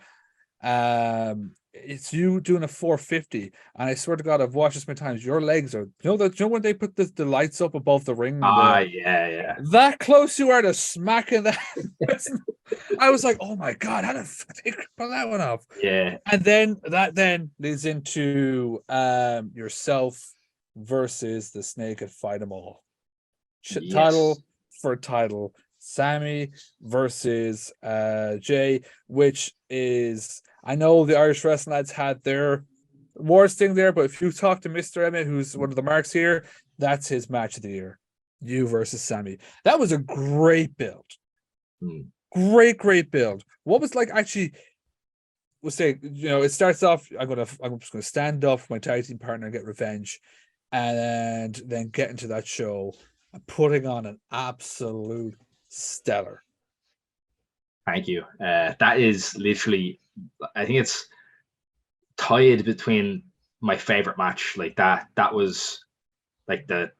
It's you doing a 450, and I swear to God, I've watched this many times. Your legs are, you know when they put the lights up above the ring? Yeah. That close you are to smacking that. I was like, oh my God, how did they pull that one off? Yeah. And then that leads into yourself versus the Snake at Fight 'Em All. Yes. Title for title. Sammy versus Jay, which is, I know the Irish wrestling lads had their awards thing there, but if you talk to Mr. Emmett, who's one of the marks here, that's his match of the year. You versus Sammy. That was a great build. Great build. What was like actually, we'll say, it starts off, I'm just gonna stand up for my tag team partner and get revenge, and then get into that show and putting on an absolute stellar. Thank you. That is literally, I think it's tied between my favorite match. Like that was like the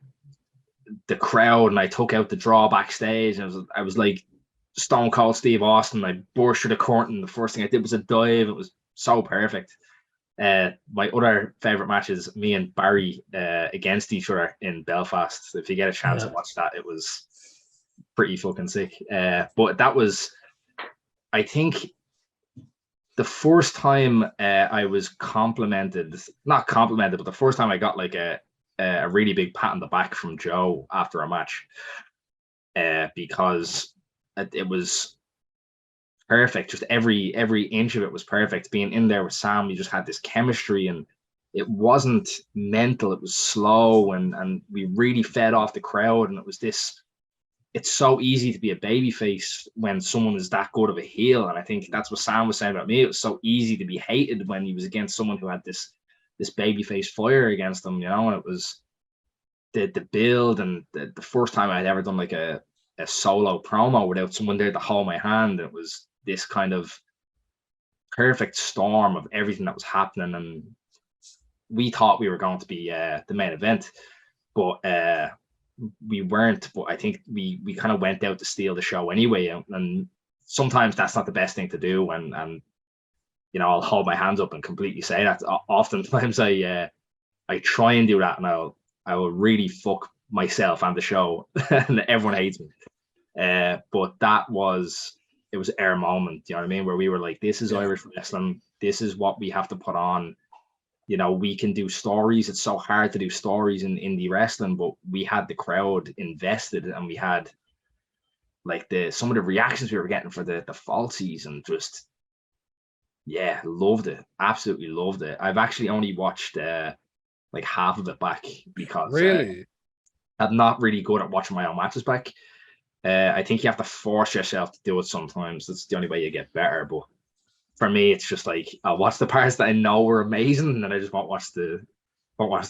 crowd, and I took out the draw backstage, and I was like Stone Cold Steve Austin. I burst through the curtain. The first thing I did was a dive. It was so perfect. My other favorite match is me and Barry against each other in Belfast. If you get a chance to watch that, it was pretty fucking sick. But that was, I think, the first time I was not complimented, but the first time I got like a really big pat on the back from Joe after a match, because it was perfect. Just every inch of it was perfect. Being in there with Sam, we just had this chemistry, and it wasn't mental. It was slow, and we really fed off the crowd. And it was this. It's so easy to be a babyface when someone is that good of a heel, and I think that's what Sam was saying about me. It was so easy to be hated when he was against someone who had this babyface fire against them, and it was the build, and the first time I had ever done like a solo promo without someone there to hold my hand. It was this kind of perfect storm of everything that was happening, and we thought we were going to be the main event, but we weren't. But I think we kind of went out to steal the show anyway, and sometimes that's not the best thing to do, and I'll hold my hands up and completely say that. Oftentimes I try and do that, and I will really fuck myself and the show and everyone hates me. But it was our moment, you know what I mean, where we were like, this is Irish wrestling, this is what we have to put on. We can do stories. It's so hard to do stories in indie wrestling, but we had the crowd invested, and we had like some of the reactions we were getting for the falsies, and just loved it. Absolutely loved it. I've actually only watched like half of it back, because really I'm not really good at watching my own matches back. I think you have to force yourself to do it sometimes. That's the only way you get better. But for me, it's just like I'll watch the parts that I know were amazing, and then I just won't watch the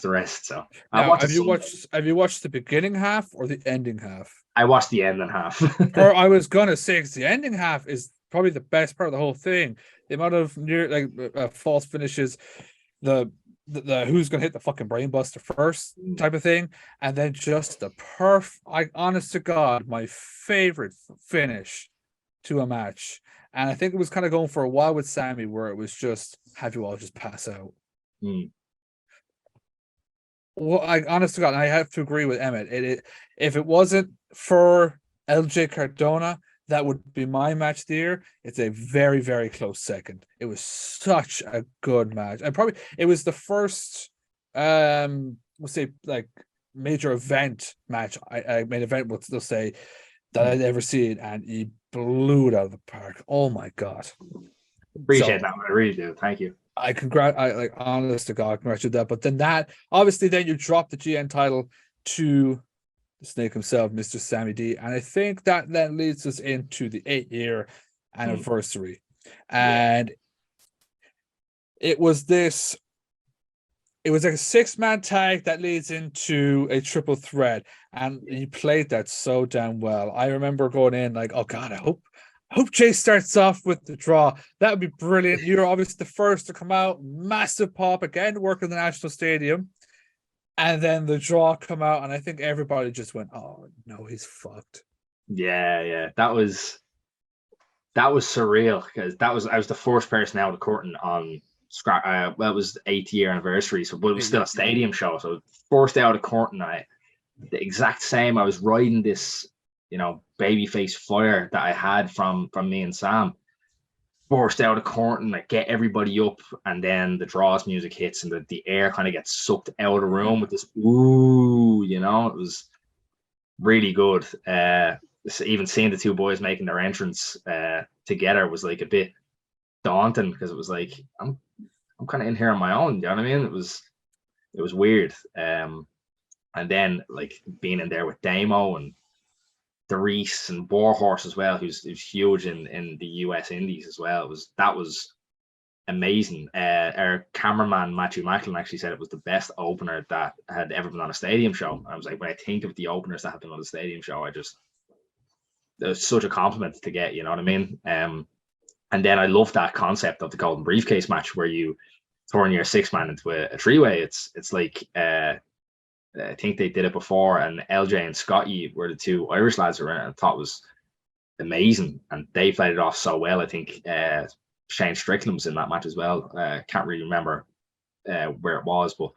rest. So have you watched the beginning half or the ending half? I watched the ending half. Or I was gonna say, because the ending half is probably the best part of the whole thing. The amount of false finishes, the the who's gonna hit the fucking brainbuster first type of thing, and then just the honest to God, my favorite finish to a match. And I think it was kind of going for a while with Sammy, where it was just have you all just pass out. Well, honest to God, I have to agree with Emmett. If it wasn't for LJ Cardona, that would be my match there. It's a very, very close second. It was such a good match. And probably it was the first we'll say like major event match. I main event, they'll say, that I'd ever seen, and he blew it out of the park. Oh my God. Appreciate that. I really do. Thank you. I like honest to God, congratulate that. But then then you drop the GN title to the Snake himself, Mr. Sammy D. And I think that then leads us into the 8-year anniversary. And it was like a 6-man tag that leads into a triple threat. And he played that so damn well. I remember going in like, oh God, I hope Jay starts off with the draw. That would be brilliant. You're obviously the first to come out. Massive pop again, work in the National Stadium. And then the draw come out, and I think everybody just went, "Oh no, he's fucked." Yeah, that was surreal because I was the first person out of the curtain on it was the 8th-year anniversary, but it was still a stadium show, so first out of the curtain. The exact same. I was riding this, babyface fire that I had from me and Sam. Burst out of the curtain, like get everybody up, and then the draws music hits, and the air kind of gets sucked out of the room with this ooh, it was really good. Even seeing the two boys making their entrance together was like a bit daunting because it was like I'm kind of in here on my own. You know what I mean? It was weird. And then like being in there with Damo and Darius and Warhorse as well, who's huge in the US Indies as well. That was amazing. Our cameraman Matthew Macklin actually said it was the best opener that had ever been on a stadium show. And I was like, when I think of the openers that have been on the stadium show, it was such a compliment to get. You know what I mean? And then I love that concept of the golden briefcase match where you turn your 6-man into a 3-way. It's like I think they did it before, and LJ and Scotty were the two Irish lads around, and I thought it was amazing, and they played it off so well. I think Shane Strickland was in that match as well. Can't really remember where it was, but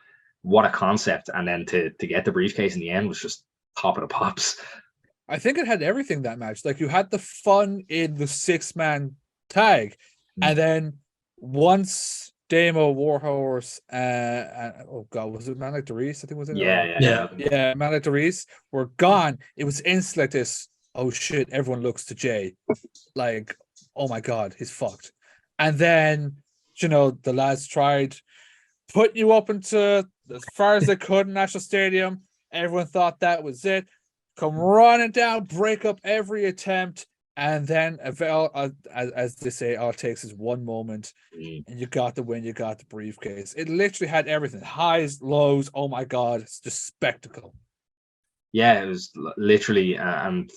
what a concept. And then to get the briefcase in the end was just top of the pops. I think it had everything, that match. Like, you had the fun in the 6-man tag, and then once Damo, Warhorse, oh God, was it Malik Darius? I think was it. Yeah. Malik Darius were gone. It was instantly like this. Oh shit! Everyone looks to Jay, like, oh my God, he's fucked. And then the lads tried put you up into as far as they could in National Stadium. Everyone thought that was it. Come running down, break up every attempt. And then, as they say, all it takes is one moment, and you got the win, you got the briefcase. It literally had everything. Highs, lows, oh my God, it's just spectacle. Yeah, it was literally, and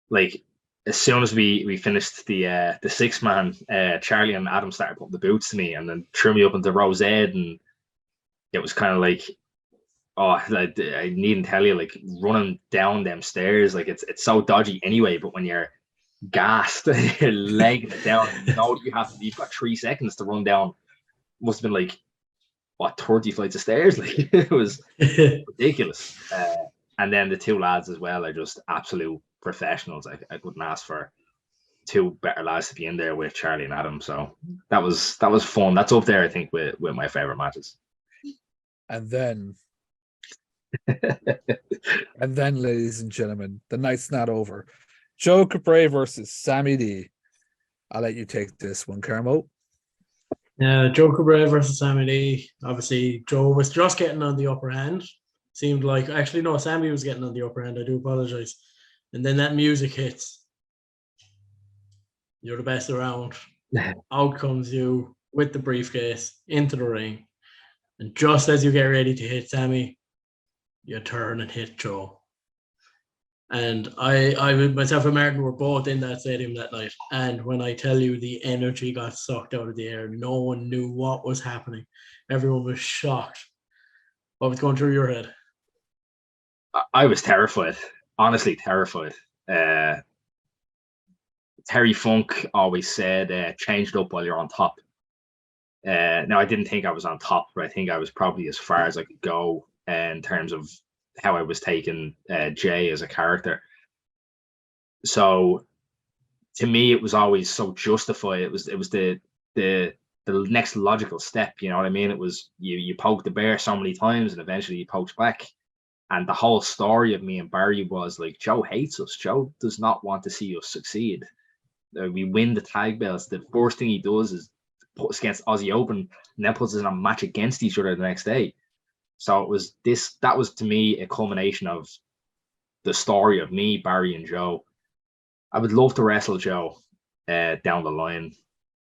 like, as soon as we finished the 6-man, Charlie and Adam started putting the boots to me, and then threw me up into Rose Ed, and it was kind of like, oh, I needn't tell you, like, running down them stairs, like, it's so dodgy anyway, but when you're gassed, you're legging it down, you've got 3 seconds to run down. Must have been like, what, 30 flights of stairs? Like, it was ridiculous. And then the two lads as well are just absolute professionals. I couldn't ask for 2 better lads to be in there with Charlie and Adam. So that was fun. That's up there, I think, with my favorite matches. And then ladies and gentlemen, the night's not over. Joe Capre versus Sammy D. I'll let you take this one, Carmo. Joe Capre versus Sammy D. Obviously, Joe was just getting on the upper hand. Seemed like, actually, no, Sammy was getting on the upper hand. I do apologize. And then that music hits. You're the best around. Out comes you with the briefcase into the ring. And just as you get ready to hit Sammy, you turn and hit Joe. And I myself and Martin were both in that stadium that night. And when I tell you the energy got sucked out of the air, no one knew what was happening. Everyone was shocked. What was going through your head? I was terrified, honestly terrified. Terry Funk always said, "Change it up while you're on top." Now, I didn't think I was on top, but I think I was probably as far as I could go in terms of how I was taking Jay as a character. So, to me, it was always so justified. It was the next logical step. You know what I mean? It was you poke the bear so many times, and eventually you poked back. And the whole story of me and Barry was like, Joe hates us. Joe does not want to see us succeed. We win the tag belts. The first thing he does is put us against Aussie Open, and then puts us in a match against each other the next day. So it was this. That was to me a culmination of the story of me, Barry, and Joe. I would love to wrestle Joe down the line,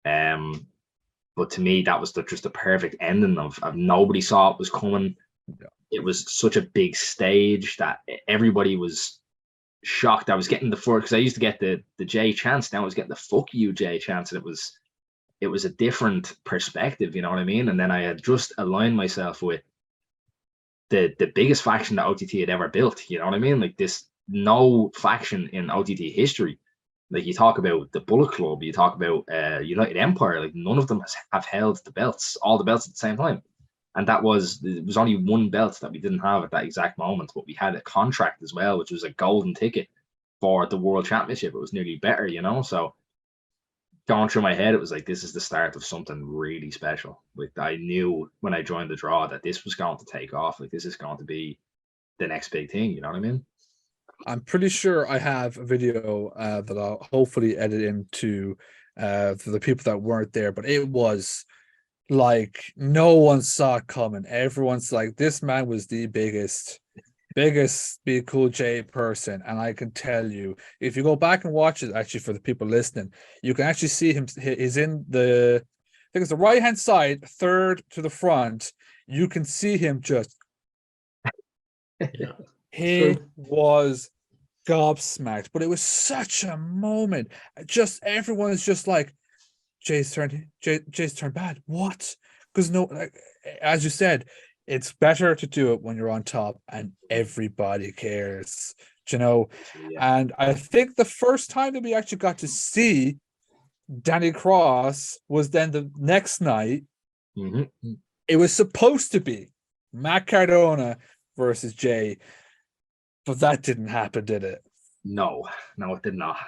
but to me that was just the perfect ending of nobody saw it was coming. Yeah. It was such a big stage that everybody was shocked. I was getting the first, because I used to get the Jay chance. Now I was getting the "fuck you, Jay" chance, and it was a different perspective. You know what I mean? And then I had just aligned myself with the biggest faction that OTT had ever built. You know what I mean? Like this, no faction in OTT history. Like you talk about the Bullet Club, you talk about United Empire. Like none of them have held the belts, all the belts at the same time. And it was only one belt that we didn't have at that exact moment, but we had a contract as well, which was a golden ticket for the World Championship. It was nearly better, you know. So going through my head, it was like, this is the start of something really special. Like I knew when I joined the draw that this was going to take off. Like this is going to be the next big thing. You know what I mean? I'm pretty sure I have a video that I'll hopefully edit into for the people that weren't there, but it was like no one saw it coming. Everyone's like, this man was the biggest Be Cool J person. And I can tell you, if you go back and watch it, actually, for the people listening, you can actually see him. He's in I think it's the right hand side, third to the front. You can see him just. Yeah. He was gobsmacked, but it was such a moment. Just everyone is just like, Jay's turn bad. What? Because no, like, as you said, it's better to do it when you're on top and everybody cares, you know. Yeah. And I think the first time that we actually got to see Danny Cross was then the next night. Mm-hmm. It was supposed to be Matt Cardona versus Jay, but that didn't happen, did it? No, it did not.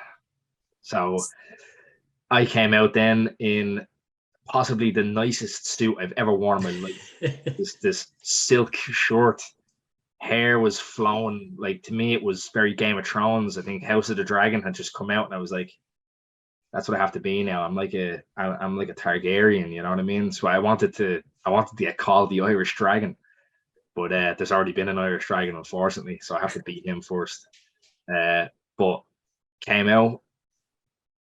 So I came out then in possibly the nicest suit I've ever worn in my life. this silk shirt, hair was flowing. Like to me, it was very Game of Thrones. I think House of the Dragon had just come out, and I was like, "That's what I have to be now." I'm like a Targaryen, you know what I mean? So I wanted to get called the Irish Dragon, but there's already been an Irish Dragon, unfortunately, so I have to beat him first. But came out.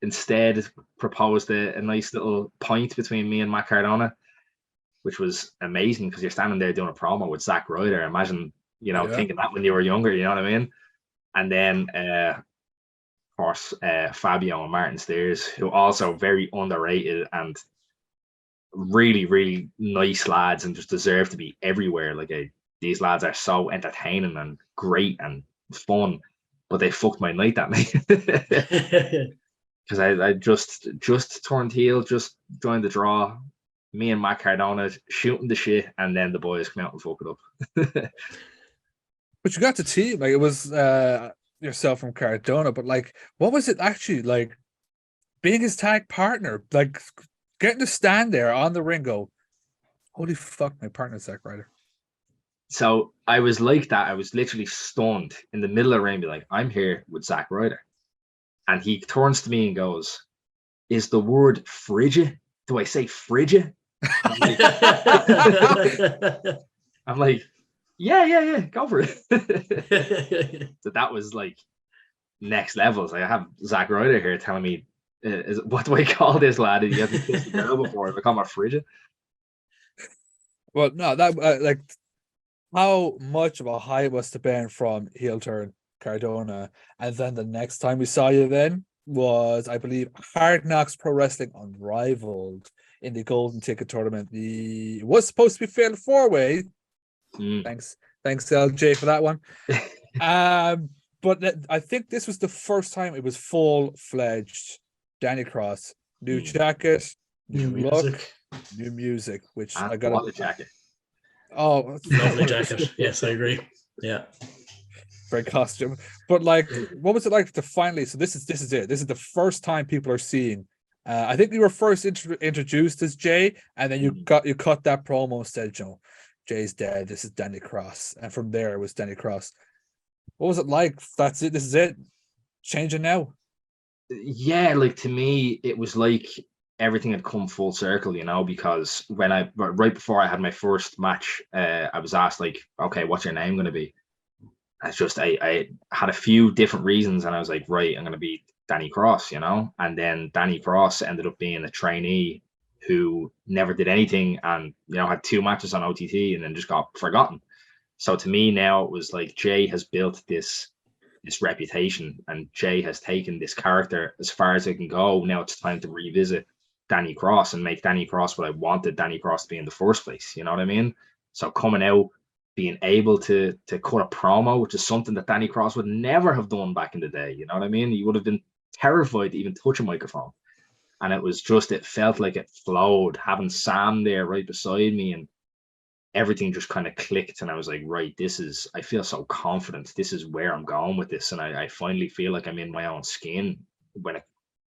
Instead, proposed a nice little point between me and Matt Cardona, which was amazing because you're standing there doing a promo with Zack Ryder. Imagine, thinking that when you were younger, you know what I mean? And then, of course, Fabio and Martin Steers, who also very underrated and really, really nice lads and just deserve to be everywhere. Like these lads are so entertaining and great and fun, but they fucked my night that night. Because I just turned heel, just joined the draw. Me and Matt Cardona shooting the shit, and then the boys come out and fuck it up. But you got the team, like it was yourself from Cardona, but like, what was it actually like being his tag partner? Like getting to stand there on the ring, go, holy fuck, my partner's Zack Ryder. So I was like that. I was literally stunned in the middle of the ring, be like, I'm here with Zack Ryder. And he turns to me and goes, "Is the word frigid? Do I say frigid?" I'm like, yeah, go for it. So that was like next levels. I have Zack Ryder here telling me, what do I call this lad? He hasn't kissed a girl before. I call him frigid. Well, no, that like how much of a high was to Ben from heel turn Cardona, and then the next time we saw you, then was, I believe, Hard Knocks Pro Wrestling Unrivaled in the Golden Ticket Tournament. It was supposed to be fatal 4-way. Thanks, LJ, for that one. But I think this was the first time it was full-fledged Danny Cross, new jacket, new look, new music, which I got a jacket. Oh, lovely jacket. Yes, I agree. Yeah. Great costume. But like, what was it like to finally? So this is it. This is the first time people are seeing. I think you were first introduced as Jay, and then you cut that promo and said, Jay's dead. This is Danny Cross, and from there it was Danny Cross. What was it like? That's it. This is it. Changing now. Yeah, like to me, it was like everything had come full circle, because when right before I had my first match, I was asked like, okay, what's your name going to be? It's just I had a few different reasons, and I was like, right, I'm going to be Danny Cross, and then Danny Cross ended up being a trainee who never did anything, and had 2 matches on OTT and then just got forgotten. So to me now it was like Jay has built this reputation, and Jay has taken this character as far as it can go. Now it's time to revisit Danny Cross and make Danny Cross what I wanted Danny Cross to be in the first place. You know what I mean? So coming out, being able to cut a promo, which is something that Danny Cross would never have done back in the day. You know what I mean? He would have been terrified to even touch a microphone. And it felt like it flowed, having Sam there right beside me, and everything just kind of clicked. And I was like, right, I feel so confident. This is where I'm going with this. And I finally feel like I'm in my own skin when it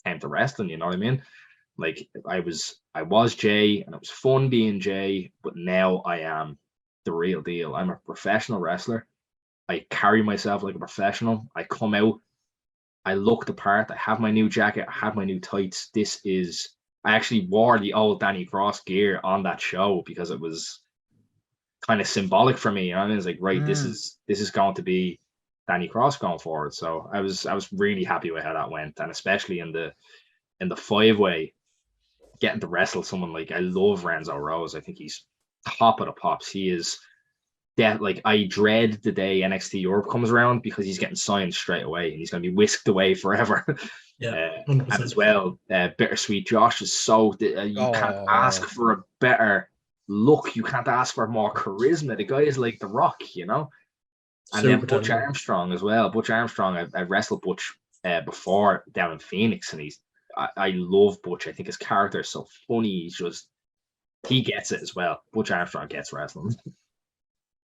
came to wrestling. You know what I mean? Like I was Jay, and it was fun being Jay, but now I am the real deal. I'm a professional wrestler. I carry myself like a professional. I come out, I look the part. I have my new jacket. I have my new tights. I actually wore the old Danny Cross gear on that show because it was kind of symbolic for me. I mean, it's like, right, this is going to be Danny Cross going forward. So I was really happy with how that went, and especially in the 5-way, getting to wrestle someone like, I love Renzo Rose. I think he's top of the pops. He is that, like, I dread the day NXT Europe comes around because he's getting signed straight away and he's going to be whisked away forever. Yeah, and as well, Bittersweet Josh is so you can't ask for a better look. You can't ask for more charisma. The guy is like The Rock, And then Butch Armstrong as well. Butch Armstrong, I wrestled Butch before down in Phoenix, and I love Butch. I think his character is so funny. He gets it as well. Butch Armstrong gets wrestling.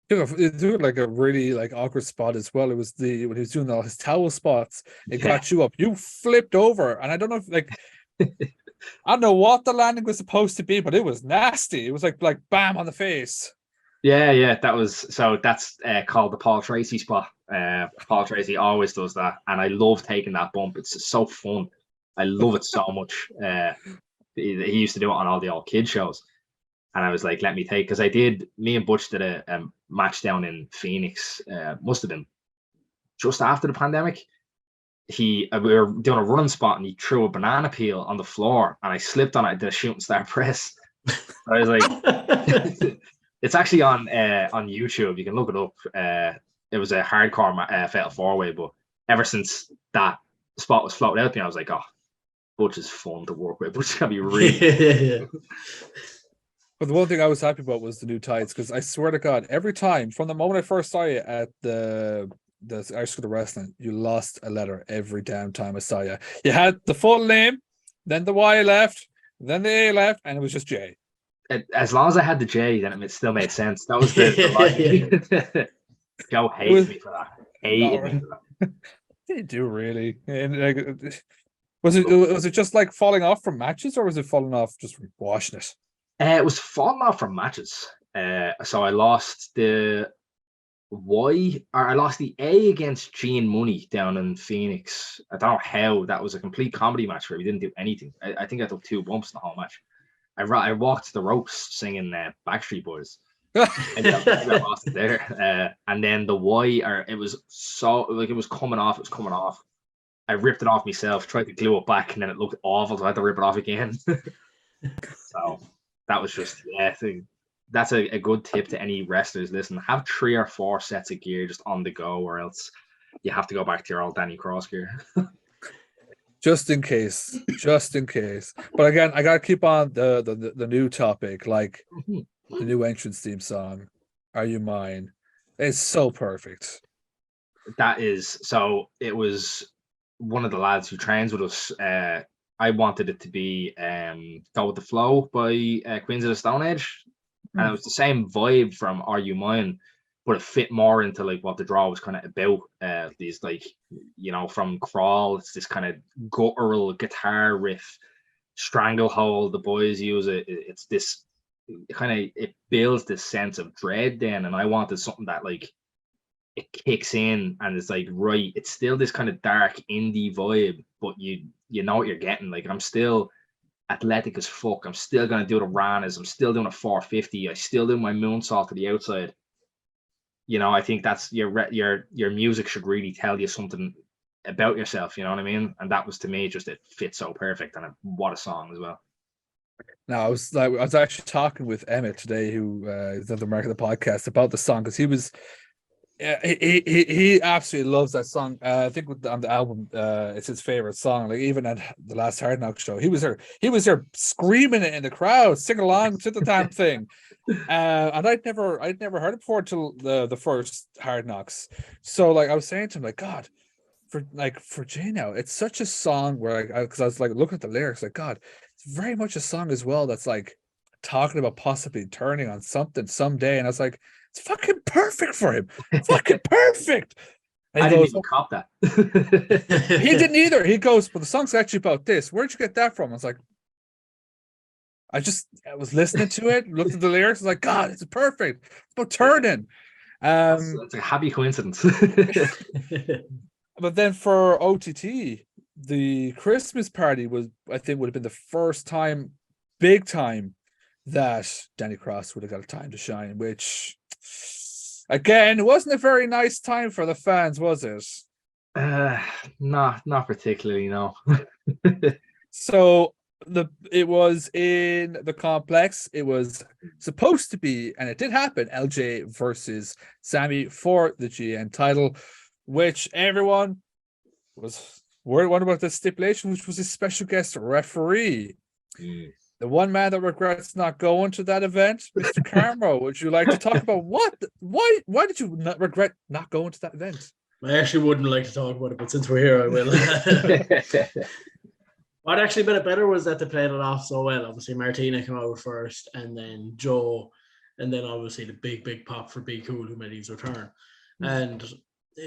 It did like a really like awkward spot as well. It was when he was doing all his towel spots. It got you up. You flipped over, and I don't know if I don't know what the landing was supposed to be, but it was nasty. It was like bam on the face. Yeah. That's called the Paul Tracy spot. Paul Tracy always does that, and I love taking that bump. It's so fun. I love it so much. He used to do it on all the old kid shows. And I was like, let me take, because me and Butch did a match down in Phoenix, must have been just after the pandemic. We were doing a running spot, and he threw a banana peel on the floor, and I slipped on it, did a shooting star press. I was like, it's actually on YouTube. You can look it up. It was a hardcore fatal 4-way, but ever since that spot was floated out to me, I was like, oh, Butch is fun to work with. Butch is going to be really But the one thing I was happy about was the new tights, because I swear to God, every time from the moment I first saw you at the Irish School of Wrestling, you lost a letter every damn time I saw you. You had the full name, then the Y left, then the A left, and it was just J. As long as I had the J, then it still made sense. That was the Joe hated me for that. Hated me for that. They do really. And was it just like falling off from matches, or was it falling off just from washing it? It was falling off from matches. So I lost the A against Gene Money down in Phoenix. I don't know how. That was a complete comedy match where we didn't do anything. I think I took 2 bumps in the whole match. I walked the ropes singing Backstreet Boys. I lost it there. And then the Y, it was so like it was coming off. It was coming off. I ripped it off myself, tried to glue it back, and then it looked awful, so I had to rip it off again. So that was just, I think that's a good tip to any wrestlers. Listen, have 3 or 4 sets of gear just on the go, or else you have to go back to your old Danny Cross gear. just in case. But again, I gotta keep on the new topic, like the new entrance theme song, "Are You Mine?" It's so perfect. That is so. It was one of the lads who trains with us. I wanted it to be "Go with the Flow" by Queens of the Stone Age, and it was the same vibe from "Are You Mine," but it fit more into like what the draw was kind of about. These like from Crawl, it's this kind of guttural guitar riff, Stranglehold. The boys use it. It's this it builds this sense of dread. Then, and I wanted something that like it kicks in and it's like right. It's still this kind of dark indie vibe, but you know what you're getting. Like I'm still athletic as fuck. I'm still gonna do the ranas. I'm still doing a 450. I still do my moonsault to the outside. I think that's your music should really tell you something about yourself. You know what I mean? And that was to me just it fits so perfect. And what a song as well. Now I was actually talking with Emmett today, who is another member of the podcast, about the song because he was. Yeah, he absolutely loves that song. I think on the album, it's his favorite song. Like even at the last Hard Knock show, he was there screaming it in the crowd, singing along to the damn thing. And I'd never heard it before till the first Hard Knocks. So like I was saying to him, like, God, for Jay now, it's such a song where because I was like looking at the lyrics, like, God, it's very much a song as well that's like talking about possibly turning on something someday. And I was like, it's fucking perfect for him. Fucking perfect. And I didn't even cop that. He didn't either. He goes, but the song's actually about this. Where'd you get that from? I was like, I was listening to it, looked at the lyrics, I was like, God, it's perfect. It's about turning. It's a happy coincidence. But then for OTT, the Christmas party would have been the first time, big time, that Danny Cross would have got a time to shine, which again wasn't a very nice time for the fans, was it? Not particularly, no. So it was in the complex. It was supposed to be, and it did happen, LJ versus Sammy for the GN title, which everyone was worried about the stipulation, which was a special guest referee. The one man that regrets not going to that event, Mr. Carmo. Would you like to talk about why did you not regret not going to that event? I actually wouldn't like to talk about it, but since we're here, I will. What actually made it better was that they played it off so well. Obviously, Martina came over first, and then Joe, and then obviously the big pop for Be Cool, who made his return. And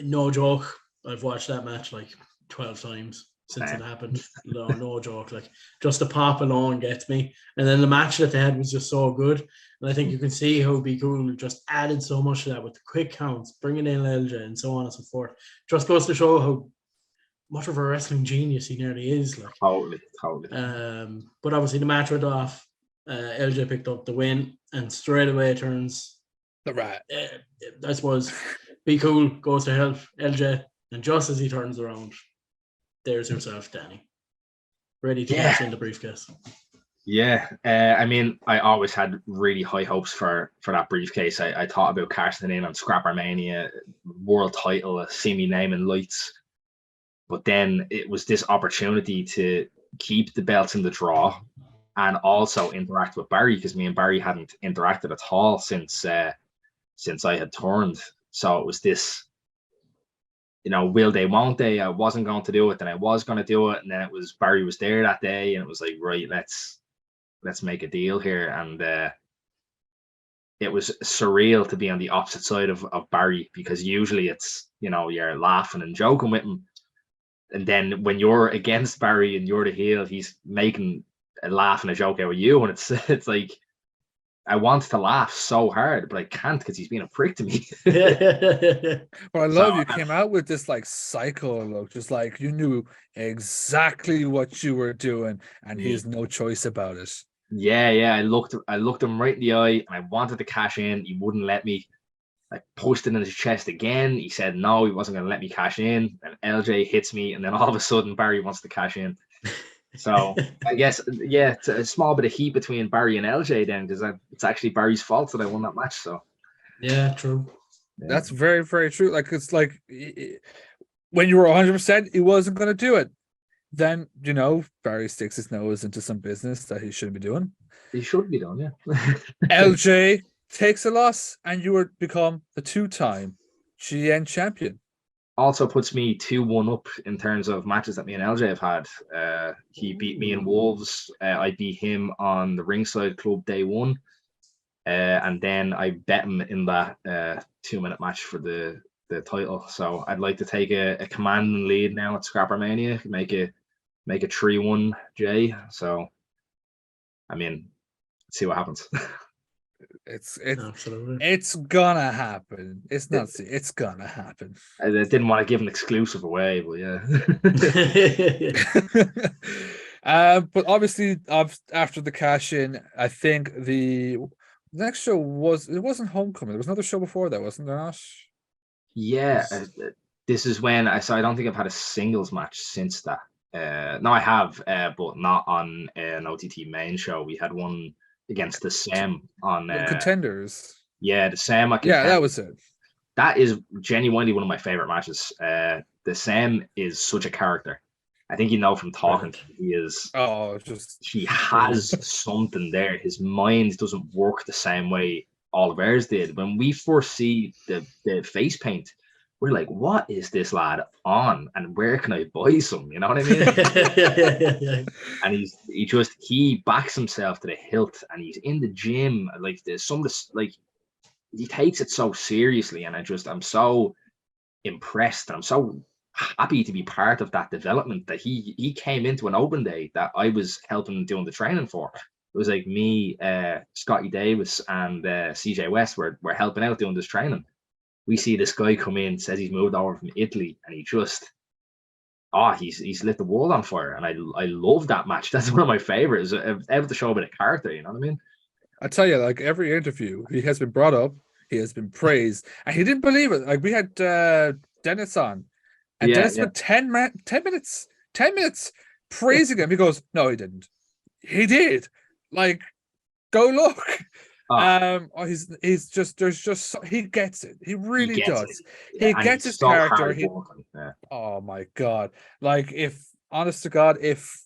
no joke, I've watched that match like 12 times since it happened. No joke. Like just the pop alone gets me. And then the match that they had was just so good. And I think you can see how Be Cool just added so much to that with the quick counts, bringing in LJ and so on and so forth. Just goes to show how much of a wrestling genius he nearly is. Like Totally. But obviously the match went off. LJ picked up the win, and straight away turns the rat. I suppose Be Cool goes to help LJ, and just as he turns around, there's yourself, Danny, ready to cash in the briefcase. Yeah, I mean, I always had really high hopes for that briefcase. I thought about cashing in on Scrapper Mania, world title, see me name in lights. But then it was this opportunity to keep the belts in the draw and also interact with Barry, because me and Barry hadn't interacted at all since I had turned. So it was this, will they, won't they? I wasn't going to do it, then I was going to do it, and then it was Barry was there that day, and it was like, right, let's make a deal here. And it was surreal to be on the opposite side of Barry, because usually it's, you're laughing and joking with him, and then when you're against Barry and you're the heel, he's making a laugh and a joke out of you, and it's like, I want to laugh so hard, but I can't because he's being a prick to me. But I love you came out with this like psycho look, just like you knew exactly what you were doing, and he has no choice about it. Yeah. I looked him right in the eye, and I wanted to cash in. He wouldn't let me. I pushed it in his chest again. He said no, he wasn't going to let me cash in. And LJ hits me, and then all of a sudden Barry wants to cash in. So I guess, it's a small bit of heat between Barry and LJ then, because it's actually Barry's fault that I won that match. So yeah, true. Yeah. That's very, very true. Like, it's like when you were 100%, he wasn't going to do it. then Barry sticks his nose into some business that he shouldn't be doing. He should be done, yeah. LJ takes a loss, and you would become the 2-time GN champion. Also puts me 2-1 up in terms of matches that me and LJ have had. He beat me in Wolves. I beat him on the Ringside Club day one. And then I bet him in that 2-minute match for the title. So I'd like to take a commanding lead now at Scrapper Mania, make a 3-1 Jay. So I mean, see what happens. Absolutely. It's gonna happen. It's not. It's gonna happen. I didn't want to give an exclusive away, but yeah. But obviously, after the cash in, I think the next show wasn't Homecoming. There was another show before that, wasn't there not? Yeah, this is when I don't think I've had a singles match since that. No, I have, but not on an OTT main show. We had one against the Sam on Contenders. Yeah, the Sam. Yeah, that was it. That is genuinely one of my favorite matches. The Sam is such a character. I think from talking to him, he is. Oh, he has something there. His mind doesn't work the same way all of ours did. When we first see the face paint, we're like, what is this lad on, and where can I buy some? You know what I mean? Yeah. And he backs himself to the hilt, and he's in the gym. Like he takes it so seriously, and I'm so impressed. I'm so happy to be part of that development that he came into an open day that I was helping doing the training for. It was like me, Scotty Davis, and CJ West were helping out doing this training. We see this guy come in, says he's moved over from Italy, and he's lit the world on fire. And I love that match. That's one of my favorites. Able to show a bit of character, you know what I mean? I tell you, like every interview, he has been brought up, he has been praised, and he didn't believe it. Like we had Dennis on, and Dennis spent 10 minutes praising him. He goes, "No, he didn't. He did. Like, go look." He's just he gets it. He really does. He gets his character. Oh my god! Like, if honest to God, if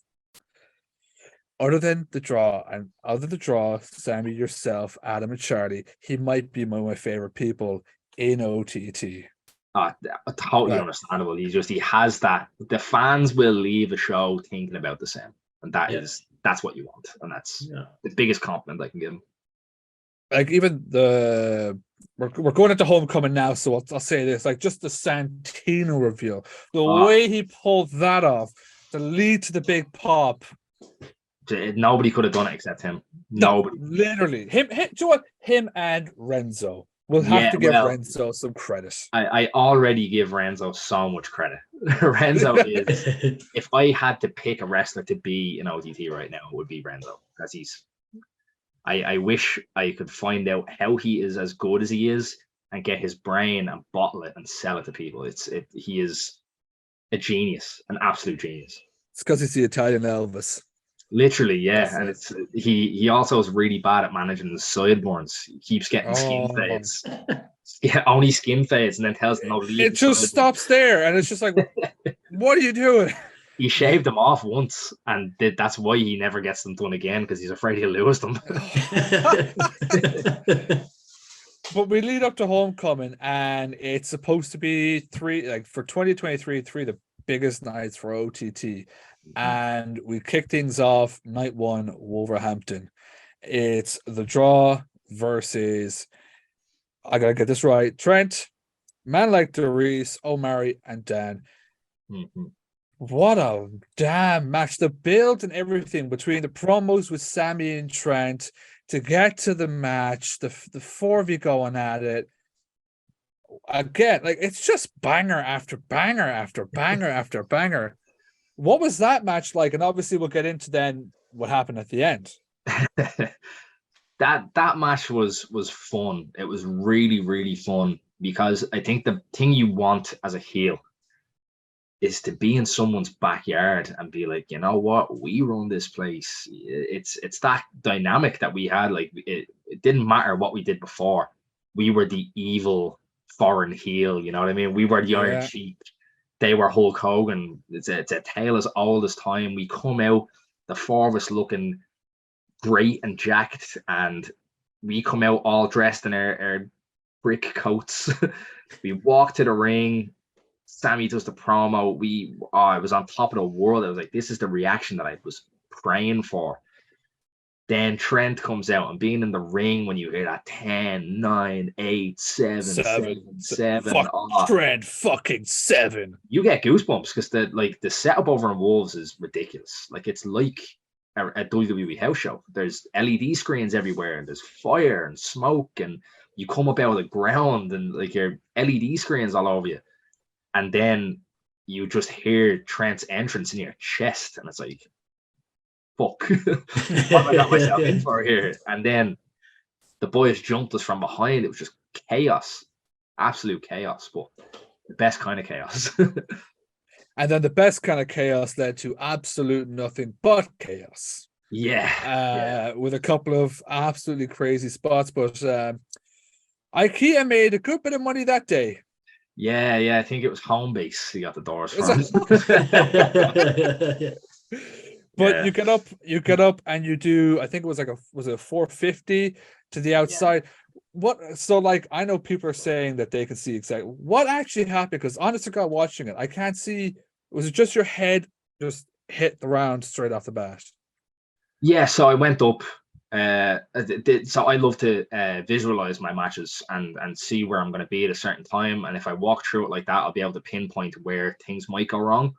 other than the draw, Sammy, yourself, Adam, and Charlie, he might be one of my favorite people in OTT. Totally understandable. He has that. The fans will leave a show thinking about the same, and that's what you want, and that's the biggest compliment I can give him. Like even we're going into Homecoming now, so I'll say this: like just the Santino reveal, the way he pulled that off, the lead to the big pop. Nobody could have done it except him. Nobody. Literally, him and Renzo. We'll have to give Renzo some credit. I already give Renzo so much credit. Renzo is. If I had to pick a wrestler to be in OTT right now, it would be Renzo, because he's. I wish I could find out how he is as good as he is and get his brain and bottle it and sell it to people. He is a genius, an absolute genius. It's because he's the Italian Elvis. Literally, yeah. And he also is really bad at managing the sideburns. He keeps getting skin fades. Yeah, only skin fades, and then tells them no. It just stops there, and it's just like, what are you doing? He shaved them off once, and that's why he never gets them done again, because he's afraid he'll lose them. But we lead up to Homecoming, and it's supposed to be for 2023, three of the biggest nights for OTT. And we kick things off night one, Wolverhampton. It's the draw versus, I gotta get this right, Trent, Man Like Doris, Omari, and Dan. Mm-hmm. What a damn match. The build and everything between the promos with Sammy and Trent to get to the match, the four of you going at it. Again, like it's just banger after banger after banger after banger. What was that match like? And obviously we'll get into then what happened at the end. That match was fun. It was really, really fun, because I think the thing you want as a heel is to be in someone's backyard and be like, you know what, we run this place. It's that dynamic that we had. Like it didn't matter what we did before. We were the evil foreign heel, you know what I mean? We were the Iron Sheik. they were Hulk Hogan. It's a tale as old as time. We come out, the four of us looking great and jacked, and we come out all dressed in our brick coats. We walk to the ring. Sammy does the promo. I was on top of the world. I was like, this is the reaction that I was praying for. Then Trent comes out, and being in the ring when you hear that 10, 9, 8, 7, 7. Fuck Trent fucking 7. You get goosebumps because the setup over in Wolves is ridiculous. Like, it's like a WWE house show. There's LED screens everywhere, and there's fire and smoke, and you come up out of the ground, and like your LED screens all over you. And then you just hear Trent's entrance in your chest, and it's like, fuck, what have I got myself in for here? And then the boys jumped us from behind. It was just chaos, absolute chaos, but the best kind of chaos. And then the best kind of chaos led to absolute nothing but chaos. Yeah. With a couple of absolutely crazy spots. But IKEA made a good bit of money that day. Yeah. I think it was Homebase he got the doors from. But you get up and you do, I think it was was it 450 to the outside. Yeah. So like, I know people are saying that they can see exactly what actually happened, because honest to God, watching it, I can't see. Was it just your head just hit the ground straight off the bat? Yeah, so I went up. So I love to visualize my matches and see where I'm going to be at a certain time. And if I walk through it like that, I'll be able to pinpoint where things might go wrong.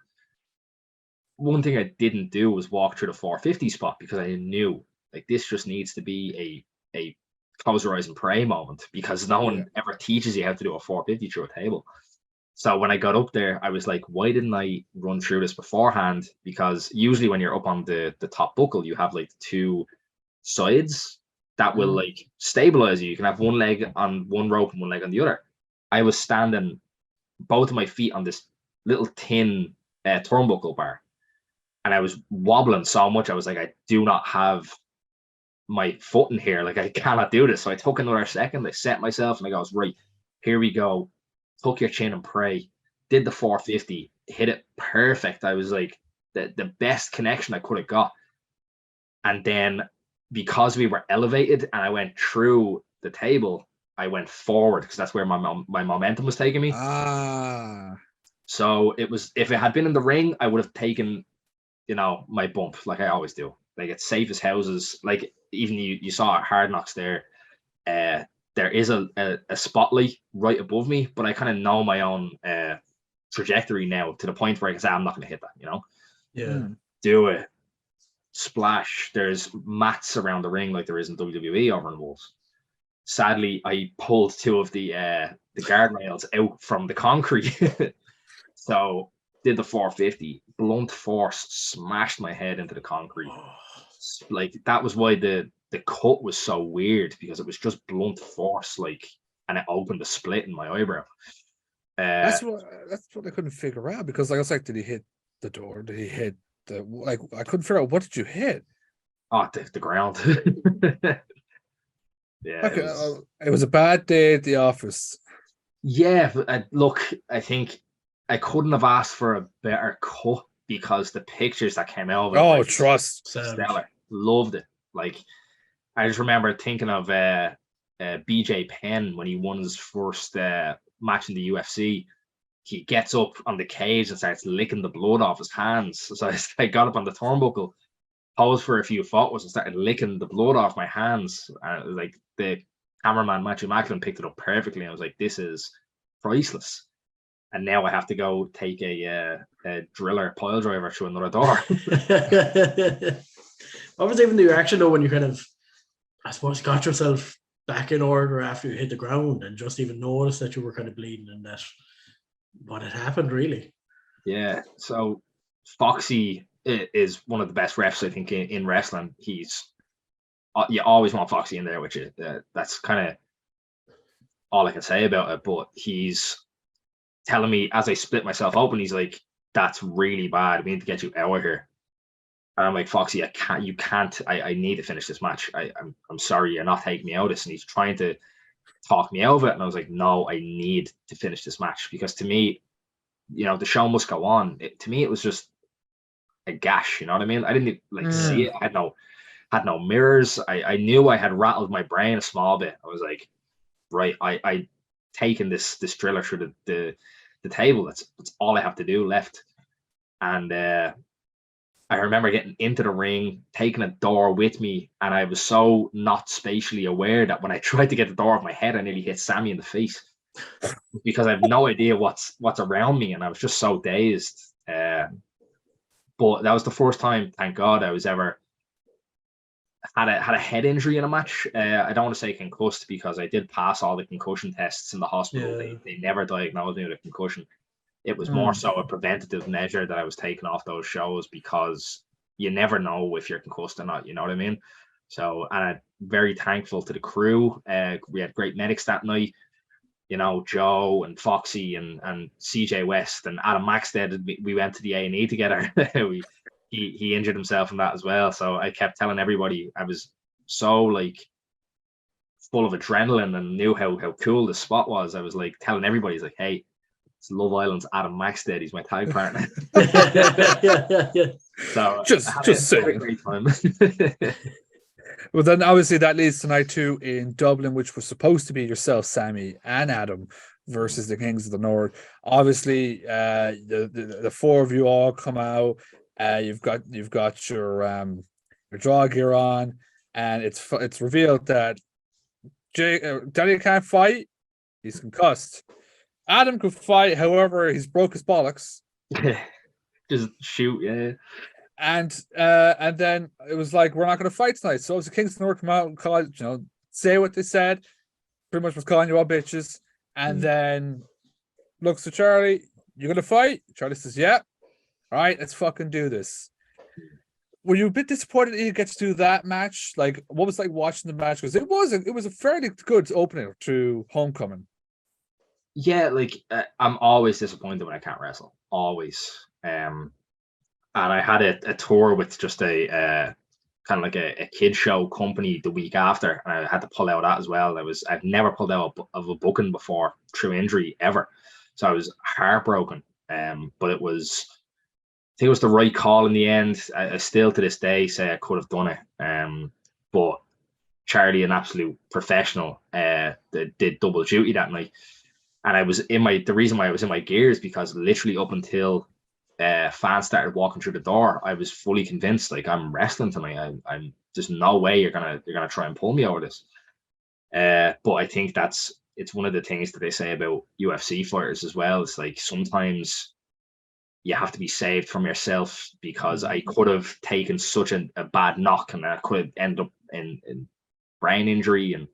One thing I didn't do was walk through the 450 spot, because I knew like this just needs to be a close your eyes and pray moment, because no one ever teaches you how to do a 450 through a table. So when I got up there, I was like, why didn't I run through this beforehand? Because usually when you're up on the top buckle, you have like two sides that will like stabilize you. You can have one leg on one rope and one leg on the other. I was standing both of my feet on this little tin turnbuckle bar, and I was wobbling so much. I was like, I do not have my foot in here. Like, I cannot do this. So I took another second. I set myself, and I goes, right, here we go. Tuck your chin and pray. Did the 450, hit it perfect. I was like, the best connection I could have got. And then because we were elevated and I went through the table, I went forward, because that's where my momentum was taking me. So it was, if it had been in the ring, I would have taken, my bump like I always do. Like, it's safe as houses. Like, even you saw at Hard Knocks there, there is a spotlight right above me, but I kind of know my own trajectory now, to the point where I can say, I'm not going to hit that, Yeah. Do it. Splash. There's mats around the ring like there is in WWE over in Wolves. Sadly, I pulled two of the guardrails out from the concrete. So did the 450, blunt force, smashed my head into the concrete. Like, that was why the cut was so weird, because it was just blunt force, like, and it opened a split in my eyebrow. That's what I couldn't figure out, because like I was like, did he hit the door? Did he hit the, like, I couldn't figure out, what did you hit? Oh, the ground. Yeah. Okay, it was a bad day at the office. Yeah, but look, I think I couldn't have asked for a better cut, because the pictures that came out of it, like, trust, stellar. Loved it. Like, I just remember thinking of BJ Penn when he won his first match in the UFC. He gets up on the cage and starts licking the blood off his hands. So I got up on the turnbuckle, paused for a few photos, and started licking the blood off my hands. And it was like, the cameraman Matthew Macklin picked it up perfectly. And I was like, this is priceless. And now I have to go take a driller pile driver through another door. What was even the reaction though when you kind of, I suppose, got yourself back in order after you hit the ground and just even noticed that you were kind of bleeding and that what had happened, really? Yeah. So Foxy is one of the best refs, I think, in wrestling. He's you always want Foxy in there, which is that's kind of all I can say about it. But he's telling me as I split myself open, he's like, "That's really bad. We need to get you out of here." And I'm like, Foxy, you can't. I need to finish this match. I'm sorry, you're not taking me out of this. And he's trying to talk me out of it. And I was like, no, I need to finish this match, because to me, the show must go on. To me, it was just a gash. You know what I mean? I didn't like see it. I had no mirrors. I knew I had rattled my brain a small bit. I was like, right, I taken this driller through the table. That's all I have to do left. And I remember getting into the ring, taking a door with me, and I was so not spatially aware that when I tried to get the door off my head, I nearly hit Sammy in the face because I have no idea what's around me, and I was just so dazed. But that was the first time, thank God, I was ever had a head injury in a match. I don't want to say concussed because I did pass all the concussion tests in the hospital. Yeah. They never diagnosed me with a concussion. It was more so a preventative measure that I was taking off those shows because you never know if you're concussed or not. You know what I mean? So, and I'm very thankful to the crew. We had great medics that night. Joe and Foxy and CJ West and Adam Maxted. We went to the A&E together. He injured himself in that as well. So I kept telling everybody I was so like full of adrenaline and knew how cool the spot was. I was like telling everybody, he's like, hey, it's Love Island's Adam Maxted. He's my tag partner. Yeah. So just saying. A great time. Well, then obviously that leads tonight too in Dublin, which was supposed to be yourself, Sammy, and Adam versus the Kings of the North. Obviously, the four of you all come out. You've got your draw gear on, and it's revealed that Danny can't fight. He's concussed. Adam could fight, however, he's broke his bollocks. Just shoot, yeah. And then it was like, we're not going to fight tonight. So it was the Kings of the North come out and call, say what they said. Pretty much was calling you all bitches. And then looks to Charlie, you going to fight? Charlie says, yeah. All right, let's fucking do this. Were you a bit disappointed that you get to do that match? Like, what was it like watching the match? Because it was a fairly good opening to Homecoming. Yeah, like I'm always disappointed when I can't wrestle. Always. And I had a tour with just a kind of like a kid show company the week after, and I had to pull out that as well. I've never pulled out of a booking before through injury ever, so I was heartbroken. But I think it was the right call in the end. I still to this day say I could have done it. But Charlie, an absolute professional, did double duty that night. And I was the reason why I was in my gear is because literally up until fans started walking through the door, I was fully convinced, like, I'm wrestling tonight. I'm there's no way you're gonna try and pull me out of this. But I think it's one of the things that they say about UFC fighters as well. It's like sometimes you have to be saved from yourself, because I could have taken such a bad knock and I could have ended up in brain injury. And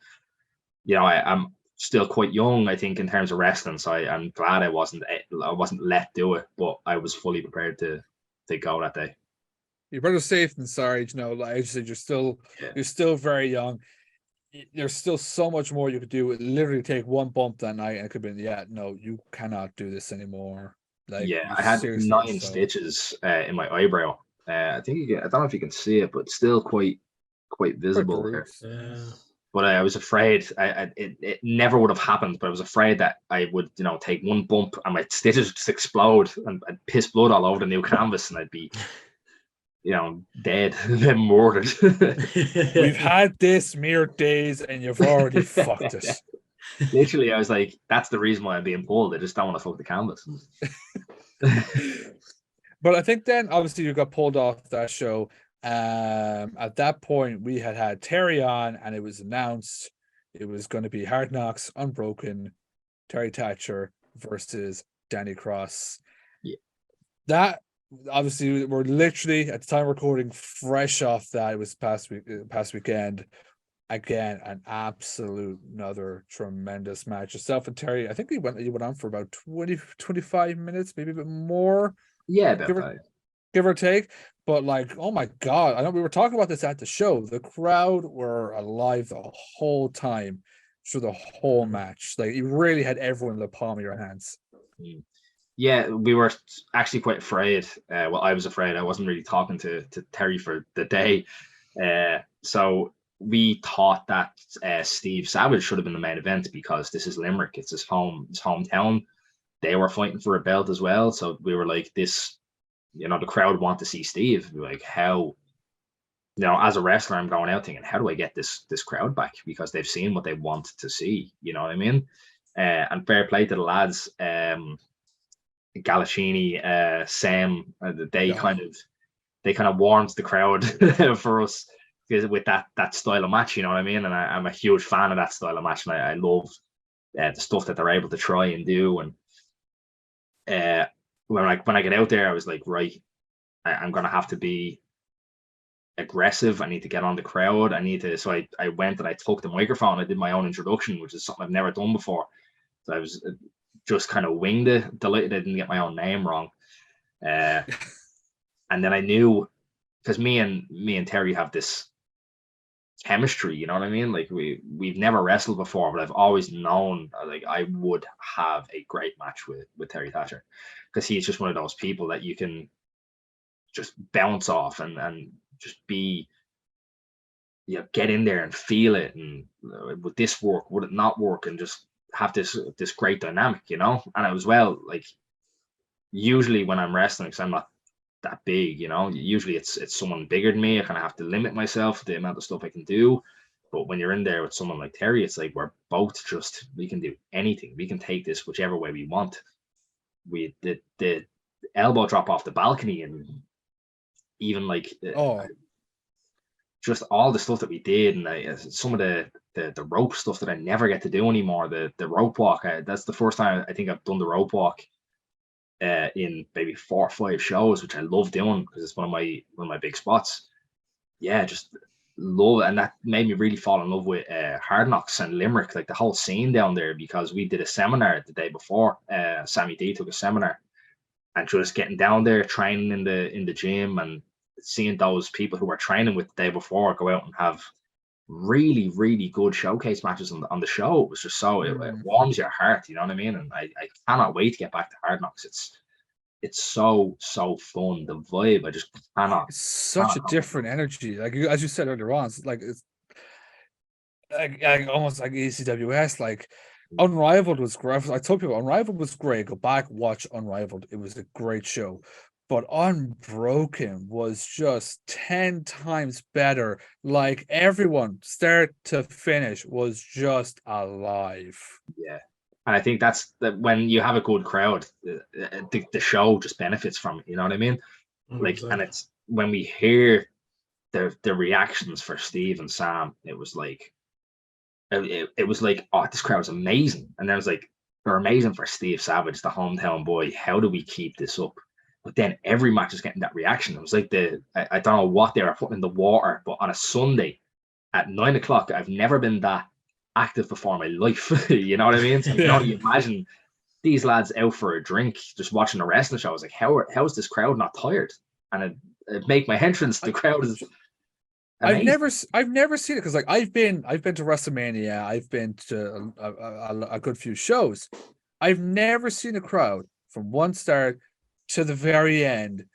I'm still quite young, I think, in terms of wrestling, so I'm glad I wasn't let do it, but I was fully prepared to go that day. You're better safe than sorry. Like I said, you're still very young. There's still so much more you could do. It literally take one bump that night and it could have been, no, you cannot do this anymore. Like, I had 9 stitches in my eyebrow. I think I don't know if you can see it, but still quite visible there. Yeah. But I was afraid it never would have happened, but I was afraid that I would, take one bump and my stitches would just explode and I'd piss blood all over the new canvas and I'd be, dead, then murdered. We've had this mere days and you've already fucked it. Literally, I was like, that's the reason why I'm being pulled. I just don't want to fuck the canvas. But I think then, obviously, you got pulled off that show. At that point, we had Terry on, and it was announced it was going to be Hard Knocks Unbroken, Terry Thatcher versus Danny Cross. Yeah. That, obviously, we're literally, at the time of recording, fresh off that. It was past weekend. Again, an absolute another tremendous match. Yourself and Terry, I think you went on for about 20-25 minutes, maybe a bit more. Yeah, about that. Give or take. But like, oh my God, I know we were talking about this at the show. The crowd were alive the whole time through the whole match. Like, you really had everyone in the palm of your hands. Yeah, we were actually quite afraid. Well, I was afraid. I wasn't really talking to Terry for the day. So we thought that Steve Savage should have been the main event because this is Limerick. It's his hometown. they were fighting for a belt as well. So we were like, this, you know, the crowd want to see Steve. We were like, how, you know, as a wrestler, I'm going out thinking, how do I get this crowd back? Because they've seen what they want to see. You know what I mean? And fair play to the lads, Galachini, Sam. They kind of warmed the crowd for us because with that style of match. You know what I mean? And I'm a huge fan of that style of match, and I love the stuff that they're able to try and do. And when I get out there, I was like, right, I'm gonna have to be aggressive. I need to get on the crowd. I need to. So I went and I took the microphone. I did my own introduction, which is something I've never done before. So I was just kind of winged it. Delighted I didn't get my own name wrong. And then I knew, because me and Terry have this chemistry, you know what I mean? Like we've never wrestled before, but I've always known like I would have a great match with Terry Thatcher, because he's just one of those people that you can just bounce off and just be, you know, get in there and feel it, and would this work, would it not work, and just have this great dynamic, you know. And as well, like usually when I'm wrestling, because I'm not that big, you know, usually it's someone bigger than me. I kind of have to limit myself, the amount of stuff I can do. But when you're in there with someone like Terry, it's like we're both just, we can do anything. We can take this whichever way we want. We did the elbow drop off the balcony, and even like just all the stuff that we did, and some of the rope stuff that I never get to do anymore. The rope walk, that's the first time I think I've done the rope walk in maybe 4 or 5 shows, which I love doing because it's one of my big spots. Yeah, just love it. And that made me really fall in love with Hard Knocks and Limerick, like the whole scene down there, because we did a seminar the day before. Sammy D took a seminar, and just getting down there, training in the gym, and seeing those people who were training with the day before go out and have really, really good showcase matches on the show. It was just so, it warms your heart, you know what I mean? And I cannot wait to get back to Hard Knocks. It's so fun. The vibe, I just cannot. It's such a different energy. Like as you said earlier on, it's like almost like ECWS. Like Unrivaled was great. I told people Unrivaled was great. Go back, watch Unrivaled. It was a great show. But Unbroken was just 10 times better. Like everyone, start to finish, was just alive. Yeah. And I think that's that when you have a good crowd, the show just benefits from it. You know what I mean? 100%. Like, and it's when we hear the reactions for Steve and Sam, it was like, oh, this crowd's amazing. And then it was like, they're amazing for Steve Savage, the hometown boy. How do we keep this up? But then every match is getting that reaction. It was like I don't know what they were putting in the water, but on a Sunday at 9 o'clock, I've never been that active before in my life. You know what I mean? So you know, you imagine these lads out for a drink, just watching a wrestling show. I was like, how is this crowd not tired? And it make my entrance. The crowd is amazing. I've never seen it, because like I've been to WrestleMania. I've been to a good few shows. I've never seen a crowd from one start to the very end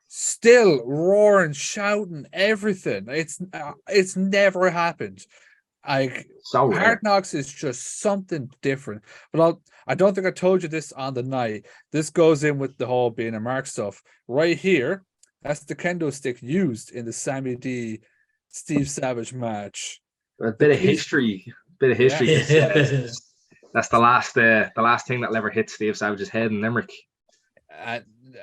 still roaring, shouting, everything. It's never happened. Like Hard Knocks is just something different. But I don't think I told you this on the night. This goes in with the whole being a mark stuff. Right here, that's the kendo stick used in the Sammy D Steve Savage match. A bit of history. Yeah. That's the last thing that'll ever hit Steve Savage's head in Limerick.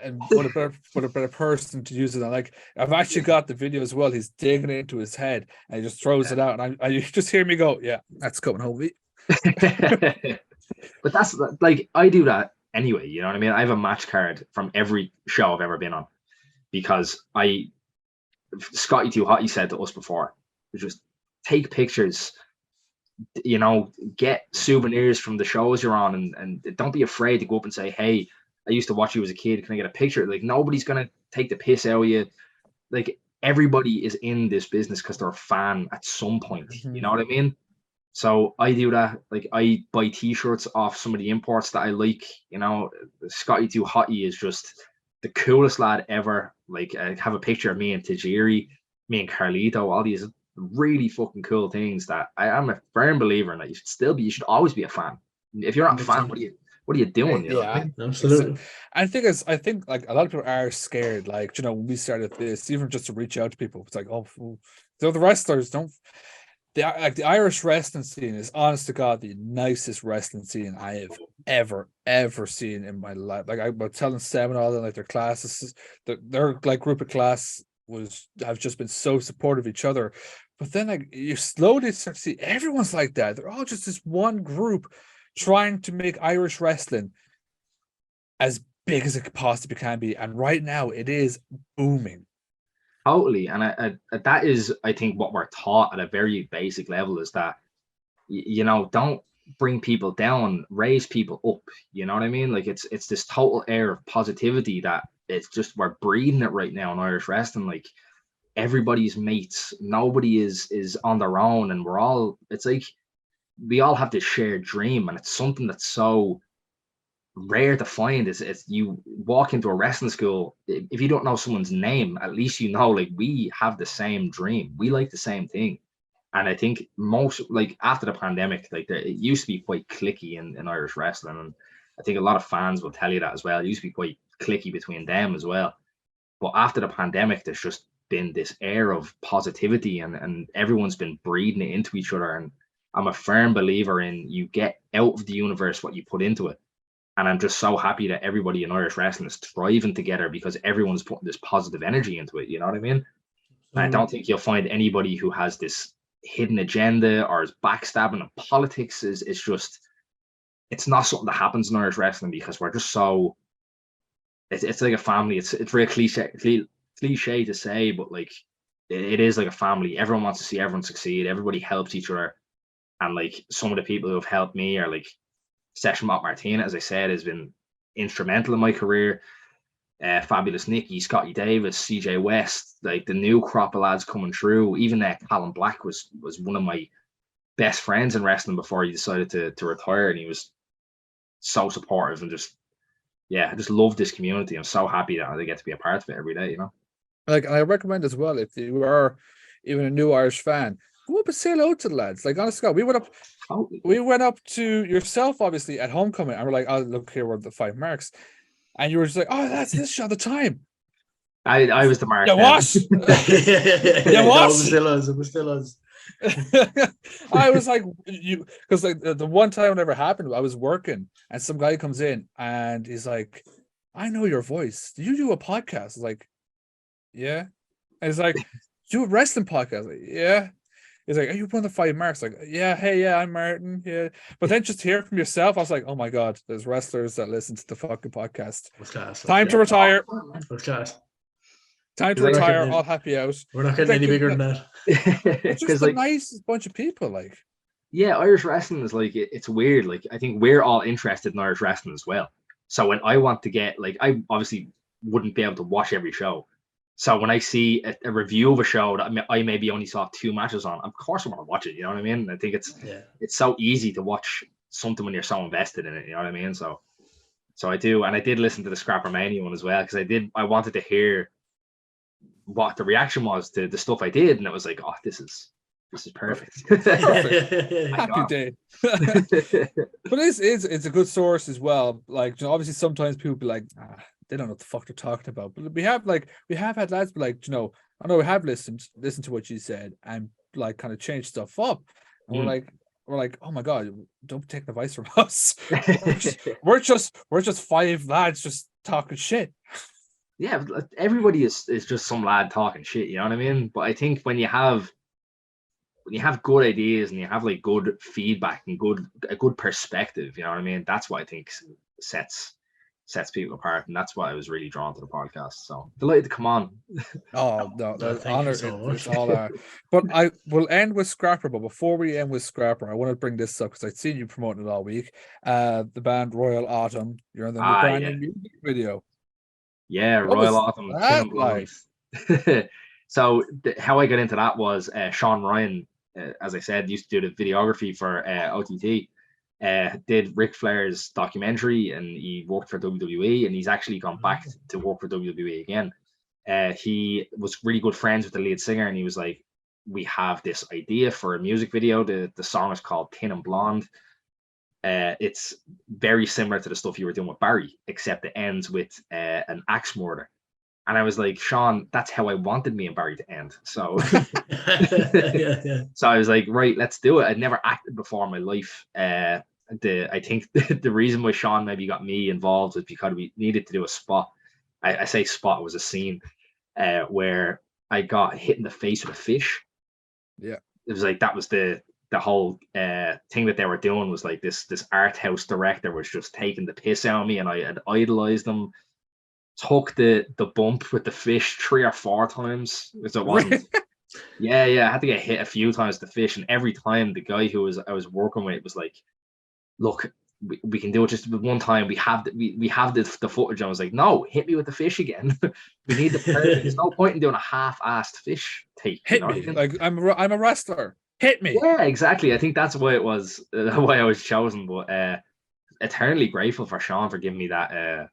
And what a better person to use it on. Like, I've actually got the video as well. He's digging it into his head and he just throws it out, and I you just hear me go, yeah, that's coming home. But that's like, I do that anyway, you know what I mean? I have a match card from every show I've ever been on, because Scotty Too Hotty said to us before, just take pictures, you know, get souvenirs from the shows you're on, and don't be afraid to go up and say, hey, I used to watch you as a kid, can I get a picture? Like, nobody's gonna take the piss out of you. Like, everybody is in this business because they're a fan at some point. You know what I mean? So I do that. Like, I buy t-shirts off some of the imports that I like. You know, Scotty Too Hotty is just the coolest lad ever. Like, I have a picture of me and Tajiri, me and Carlito, all these really fucking cool things that I am a firm believer in, that you should always be a fan. If you're not a fan, what what are you doing? You know what I Yeah. mean? Absolutely. I think like a lot of people are scared. Like, when we started this, even just to reach out to people, it's like, oh, the wrestlers don't. The Irish wrestling scene is, honest to God, the nicest wrestling scene I have ever seen in my life. Like, I was telling Sam and all that, like their classes, their like group of class have just been so supportive of each other. But then, like, you slowly start to see everyone's like that. They're all just this one group trying to make Irish wrestling as big as it possibly can be, and right now it is booming. Totally, and that is, I think, what we're taught at a very basic level is that don't bring people down, raise people up. You know what I mean? Like it's this total air of positivity that it's just we're breathing it right now in Irish wrestling. Like everybody's mates, nobody is on their own, and we're all. It's like we all have this shared dream, and it's something that's so rare to find. Is you walk into a wrestling school, if you don't know someone's name, at least you know, like, we have the same dream, we like the same thing. And I think most, like, after the pandemic, like, it used to be quite clicky in Irish wrestling, and I think a lot of fans will tell you that as well. It used to be quite clicky between them as well, but after the pandemic there's just been this air of positivity, and everyone's been breathing it into each other. And I'm a firm believer in, you get out of the universe what you put into it. And I'm just so happy that everybody in Irish wrestling is thriving together because everyone's putting this positive energy into it. You know what I mean? And I don't think you'll find anybody who has this hidden agenda or is backstabbing. And politics is just, it's not something that happens in Irish wrestling because we're just so, it's like a family. It's very cliche to say, but like it is like a family. Everyone wants to see everyone succeed. Everybody helps each other. And like some of the people who have helped me are like Session Mott Martina, as I said, has been instrumental in my career. Fabulous Nikki, Scotty Davis, CJ West, like the new crop of lads coming through. Even Callum Black was one of my best friends in wrestling before he decided to retire, and he was so supportive and just, I just love this community. I'm so happy that I get to be a part of it every day. Like, and I recommend as well, if you are even a new Irish fan, go up and say hello to the lads. Like, honest God, we went up to yourself, obviously, at homecoming, and we're like, oh, look, here were the 5 marks. And you were just like, oh, that's this shot the time. I was the mark. Yeah, what? Yeah, what? It was still us. I was like, because like the one time it ever happened, I was working and some guy comes in and he's like, I know your voice. Do you do a podcast? I was like, yeah. And he's like, do a wrestling podcast? Like, yeah. He's like, are you one of the 5 marks? Like, yeah, hey, yeah, I'm Martin. Yeah. But then just to hear from yourself, I was like, oh my God, there's wrestlers that listen to the fucking podcast. Time to retire. Time to retire, all happy out. We're not getting any bigger than that. It's just the nicest bunch of people, like. Yeah, Irish wrestling is like, it's weird. Like, I think we're all interested in Irish wrestling as well. So when I want to get, like, I obviously wouldn't be able to watch every show. So when I see a review of a show that I maybe only saw 2 matches on, of course I want to watch it. You know what I mean? I think it's so easy to watch something when you're so invested in it. You know what I mean? So I do, and I did listen to the Scrapper Mania one as well because I wanted to hear what the reaction was to the stuff I did, and it was like, oh, this is perfect. Happy day. But it's a good source as well. Like, obviously sometimes people be like, they don't know what the fuck they're talking about. But we have had lads be like, I know we have listened to what you said and like kind of change stuff up. And we're like, oh my God, don't take advice from us. we're just 5 lads just talking shit. Yeah, everybody is just some lad talking shit, you know what I mean? But I think when you have good ideas and you have like good feedback and a good perspective, you know what I mean? That's what I think sets people apart, and that's why I was really drawn to the podcast. So delighted to come on. Oh no, that's honor. So it's all but I will end with Scrapper. But before we end with Scrapper, I want to bring this up because I'd seen you promoting it all week. The band Royal Autumn. You're in the brand new music video. Yeah, Royal Autumn. So how I got into that was Sean Ryan, as I said, used to do the videography for OTT. Did Ric Flair's documentary, and he worked for WWE, and he's actually gone back to work for WWE again. He was really good friends with the lead singer, and he was like, we have this idea for a music video. The song is called Tin and Blonde. It's very similar to the stuff you were doing with Barry, except it ends with an axe murder. And I was like, Sean, that's how I wanted me and Barry to end. So, Yeah. so I was like, right, let's do it. I'd never acted before in my life. I think the reason why Sean maybe got me involved was because we needed to do a spot. I say spot, it was a scene where I got hit in the face with a fish. Yeah. It was like that was the whole thing that they were doing was like this art house director was just taking the piss out of me, and I had idolized them. Took the bump with the fish 3 or 4 times because it wasn't. Yeah, I had to get hit a few times with the fish, and every time the guy who I was working with was like, "Look, we can do it just one time. We have the footage." I was like, "No, hit me with the fish again. We need the perfect. There's no point in doing a half-assed fish take. Hit me, like I'm a wrestler. Hit me." Yeah, exactly. I think that's why it was why I was chosen. But eternally grateful for Sean for giving me that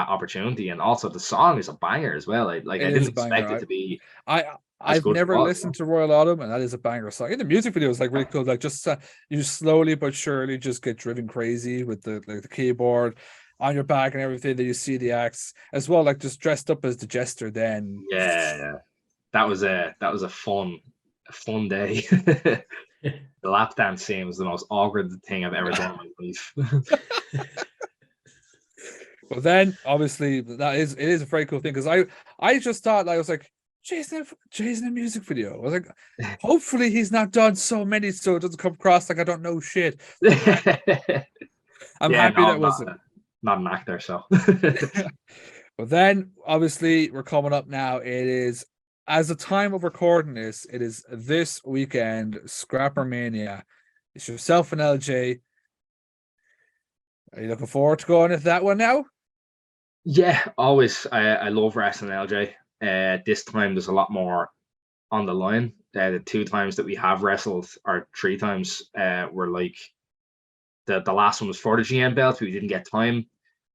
opportunity, and also the song is a banger as well. I didn't expect it to be. I've never listened to Royal Autumn, and that is a banger song. And the music video is like really cool. Like just you slowly but surely just get driven crazy with the keyboard on your back and everything. Then you see the acts as well, like just dressed up as the jester. Then that was a fun day. The lap dance scene was the most awkward thing I've ever done in my life. But then obviously it is a very cool thing because I just thought, I was like, Jason a music video. I was like, hopefully he's not done so many so it doesn't come across like I don't know shit. I'm happy that wasn't not an actor. So but then obviously we're coming up now. It is, as the time of recording this, it is this weekend, Scrapper Mania. It's yourself and LJ. Are you looking forward to going into that one now? Yeah, always. I love wrestling LJ. This time there's a lot more on the line. The 2 times that we have wrestled, or 3 times, were like the last one was for the GM belt. We didn't get time.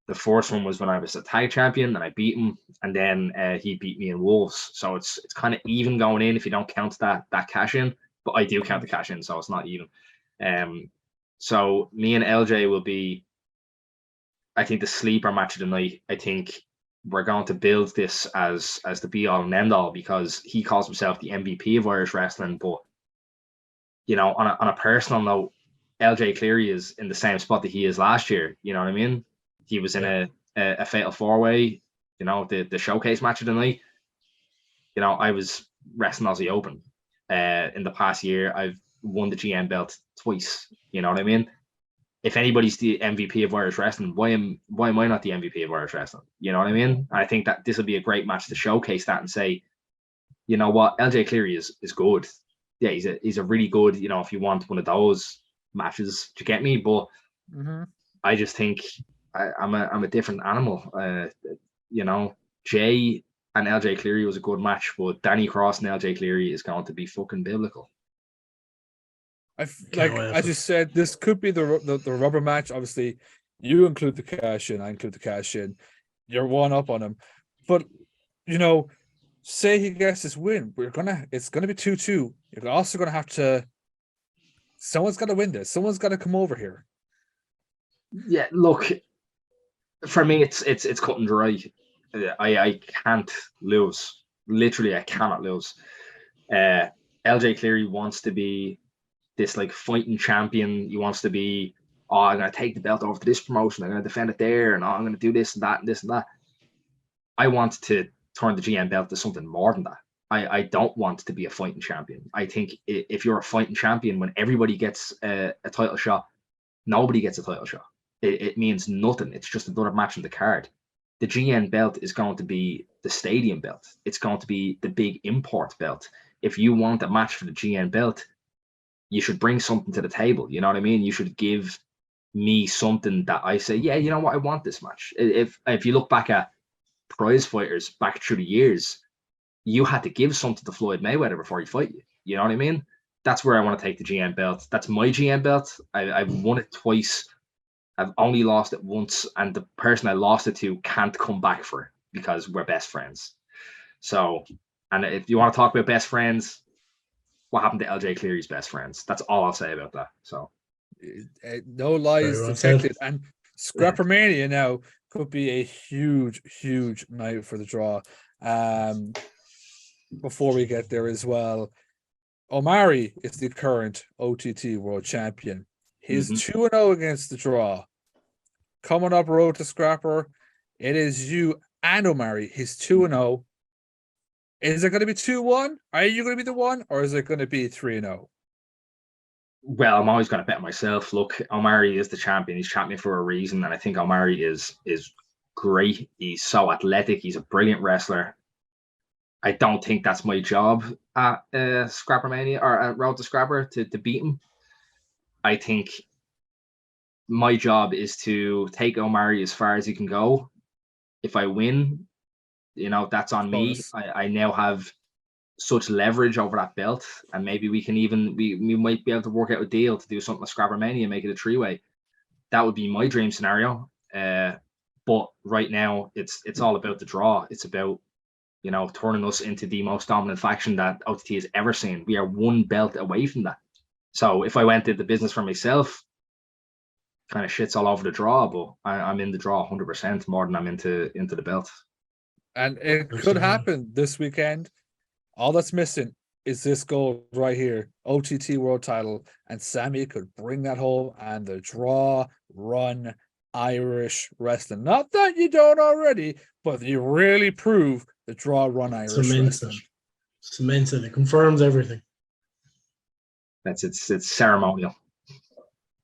The first one was when I was a tag champion and I beat him, and then he beat me in Wolves. So it's kind of even going in if you don't count that cash in, but I do count the cash in, so it's not even. So me and LJ will be, I think, the sleeper match of the night. I think we're going to build this as the be all and end all because he calls himself the MVP of Irish wrestling. But on a personal note, LJ Cleary is in the same spot that he is last year. You know what I mean? He was in a fatal 4-way. The showcase match of the night. I was wrestling Aussie Open. In the past year, I've won the GM belt twice. You know what I mean? If anybody's the MVP of Irish wrestling, why am I not the MVP of Irish wrestling? You know what I mean? And I think that this will be a great match to showcase that and say, you know what, LJ Cleary is good. Yeah, he's a really good. If you want one of those matches, to get me? But I just think I'm a different animal. Jay and LJ Cleary was a good match, but Danny Cross and LJ Cleary is going to be fucking biblical. As you said, this could be the rubber match. Obviously, you include the cash in, I include the cash in. You're one up on him, but say he gets this win, it's gonna be 2-2. You're also gonna have to. Someone's got to win this. Someone's got to come over here. Yeah, look, for me, it's cut and dry. I can't lose. Literally, I cannot lose. LJ Cleary wants to be this like fighting champion. He wants to be, I'm going to take the belt over to this promotion. I'm going to defend it there, and I'm going to do this and that and this and that. I want to turn the GM belt to something more than that. I don't want to be a fighting champion. I think if you're a fighting champion, when everybody gets a title shot, nobody gets a title shot. It means nothing. It's just another match on the card. The GM belt is going to be the stadium belt. It's going to be the big import belt. If you want a match for the GM belt, you should bring something to the table. You know what I mean? You should give me something that I say, yeah, you know what, I want this match. If you look back at prize fighters back through the years, you had to give something to Floyd Mayweather before he fight you. You know what I mean? That's where I want to take the GM belt. That's my GM belt. I've won it twice. I've only lost it once, and the person I lost it to can't come back for it because we're best friends. So, and if you want to talk about best friends, what happened to LJ Cleary's best friends? That's all I'll say about that. So, No lies Very well said. detected. And Scrappermania now could be a huge night for the draw. Before we get there as well, Omari is the current OTT world champion. He's 2-0 against the draw. Coming up road to Scrapper, it is you and Omari. He's 2-0. Is it going to be 2-1? Are you going to be the one, or is it going to be 3-0? Well, I'm always going to bet myself. Look, Omari is the champion. He's champion for a reason, and I think Omari is great. He's so athletic. He's a brilliant wrestler. I don't think that's my job at Scrappermania or at Road to Scrapper to beat him. I think my job is to take Omari as far as he can go. If I win, that's on me. I now have such leverage over that belt, and maybe we can even we might be able to work out a deal to do something with Scrappermania and make it a 3-way. That would be my dream scenario. But right now, it's all about the draw. It's about turning us into the most dominant faction that OTT has ever seen. We are one belt away from that. So if I went into the business for myself, kind of shit's all over the draw, but I'm in the draw 100% more than I'm into the belt. And it could happen this weekend. All that's missing is this goal right here, OTT world title, and Sammy could bring that home and the draw run Irish wrestling. Not that you don't already, but you really prove the draw run Irish wrestling. Cements it. It confirms everything. It's ceremonial.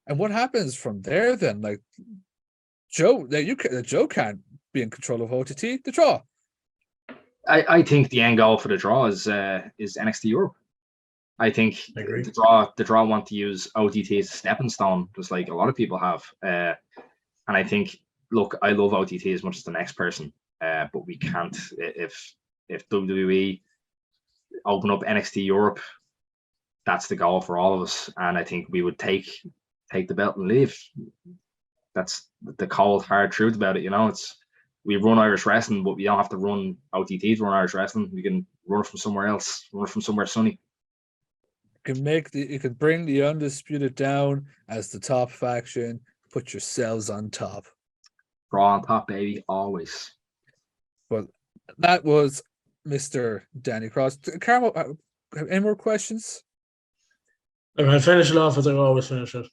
And what happens from there then? Like Joe can't be in control of OTT. The draw. I think the end goal for the draw is NXT Europe. I think the draw want to use OTT as a stepping stone, just like a lot of people have. And I think, look, I love OTT as much as the next person, but we can't. If WWE open up NXT Europe, that's the goal for all of us. And I think we would take the belt and leave. That's the cold, hard truth about it. We run Irish wrestling, but we don't have to run OTT to run Irish wrestling. We can run it from somewhere else, run it from somewhere sunny. You can bring the Undisputed down as the top faction. Put yourselves on top. Raw on top, baby, always. Well, that was Mr. Danny Cross. Carmel, any more questions? I'm going to finish it off as I always finish it.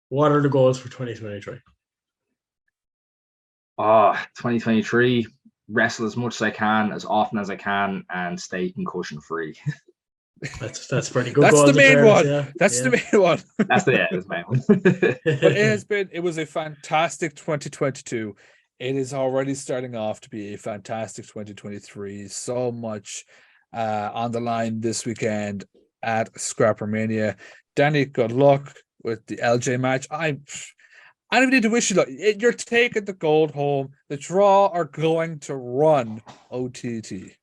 What are the goals for 2023? 2023, wrestle as much as I can, as often as I can, and stay concussion free. That's pretty good. That's the main one. Yeah. That's the main one. That's the main one. But it was a fantastic 2022. It is already starting off to be a fantastic 2023. So much on the line this weekend at Scrappermania. Danny, good luck with the LJ match. I don't even need to wish you luck. You're taking the gold home. The draw are going to run OTT.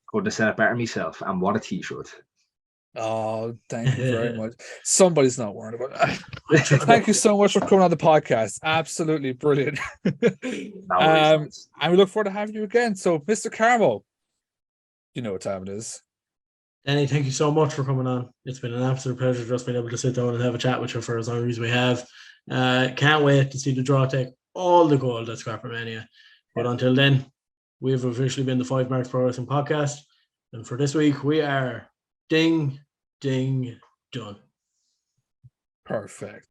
Couldn't have said it better myself. And what a t-shirt. Oh, thank you very much. Somebody's not worried about that. Thank you so much for coming on the podcast. Absolutely brilliant. And we look forward to having you again. So, Mr. Carmo, you know what time it is. Danny, thank you so much for coming on. It's been an absolute pleasure just being able to sit down and have a chat with you for as long as we have. Can't wait to see the draw take all the gold at Scrappermania. But until then, we've officially been the 5 Marks Pro Wrestling Podcast. And for this week, we are ding, ding, done. Perfect.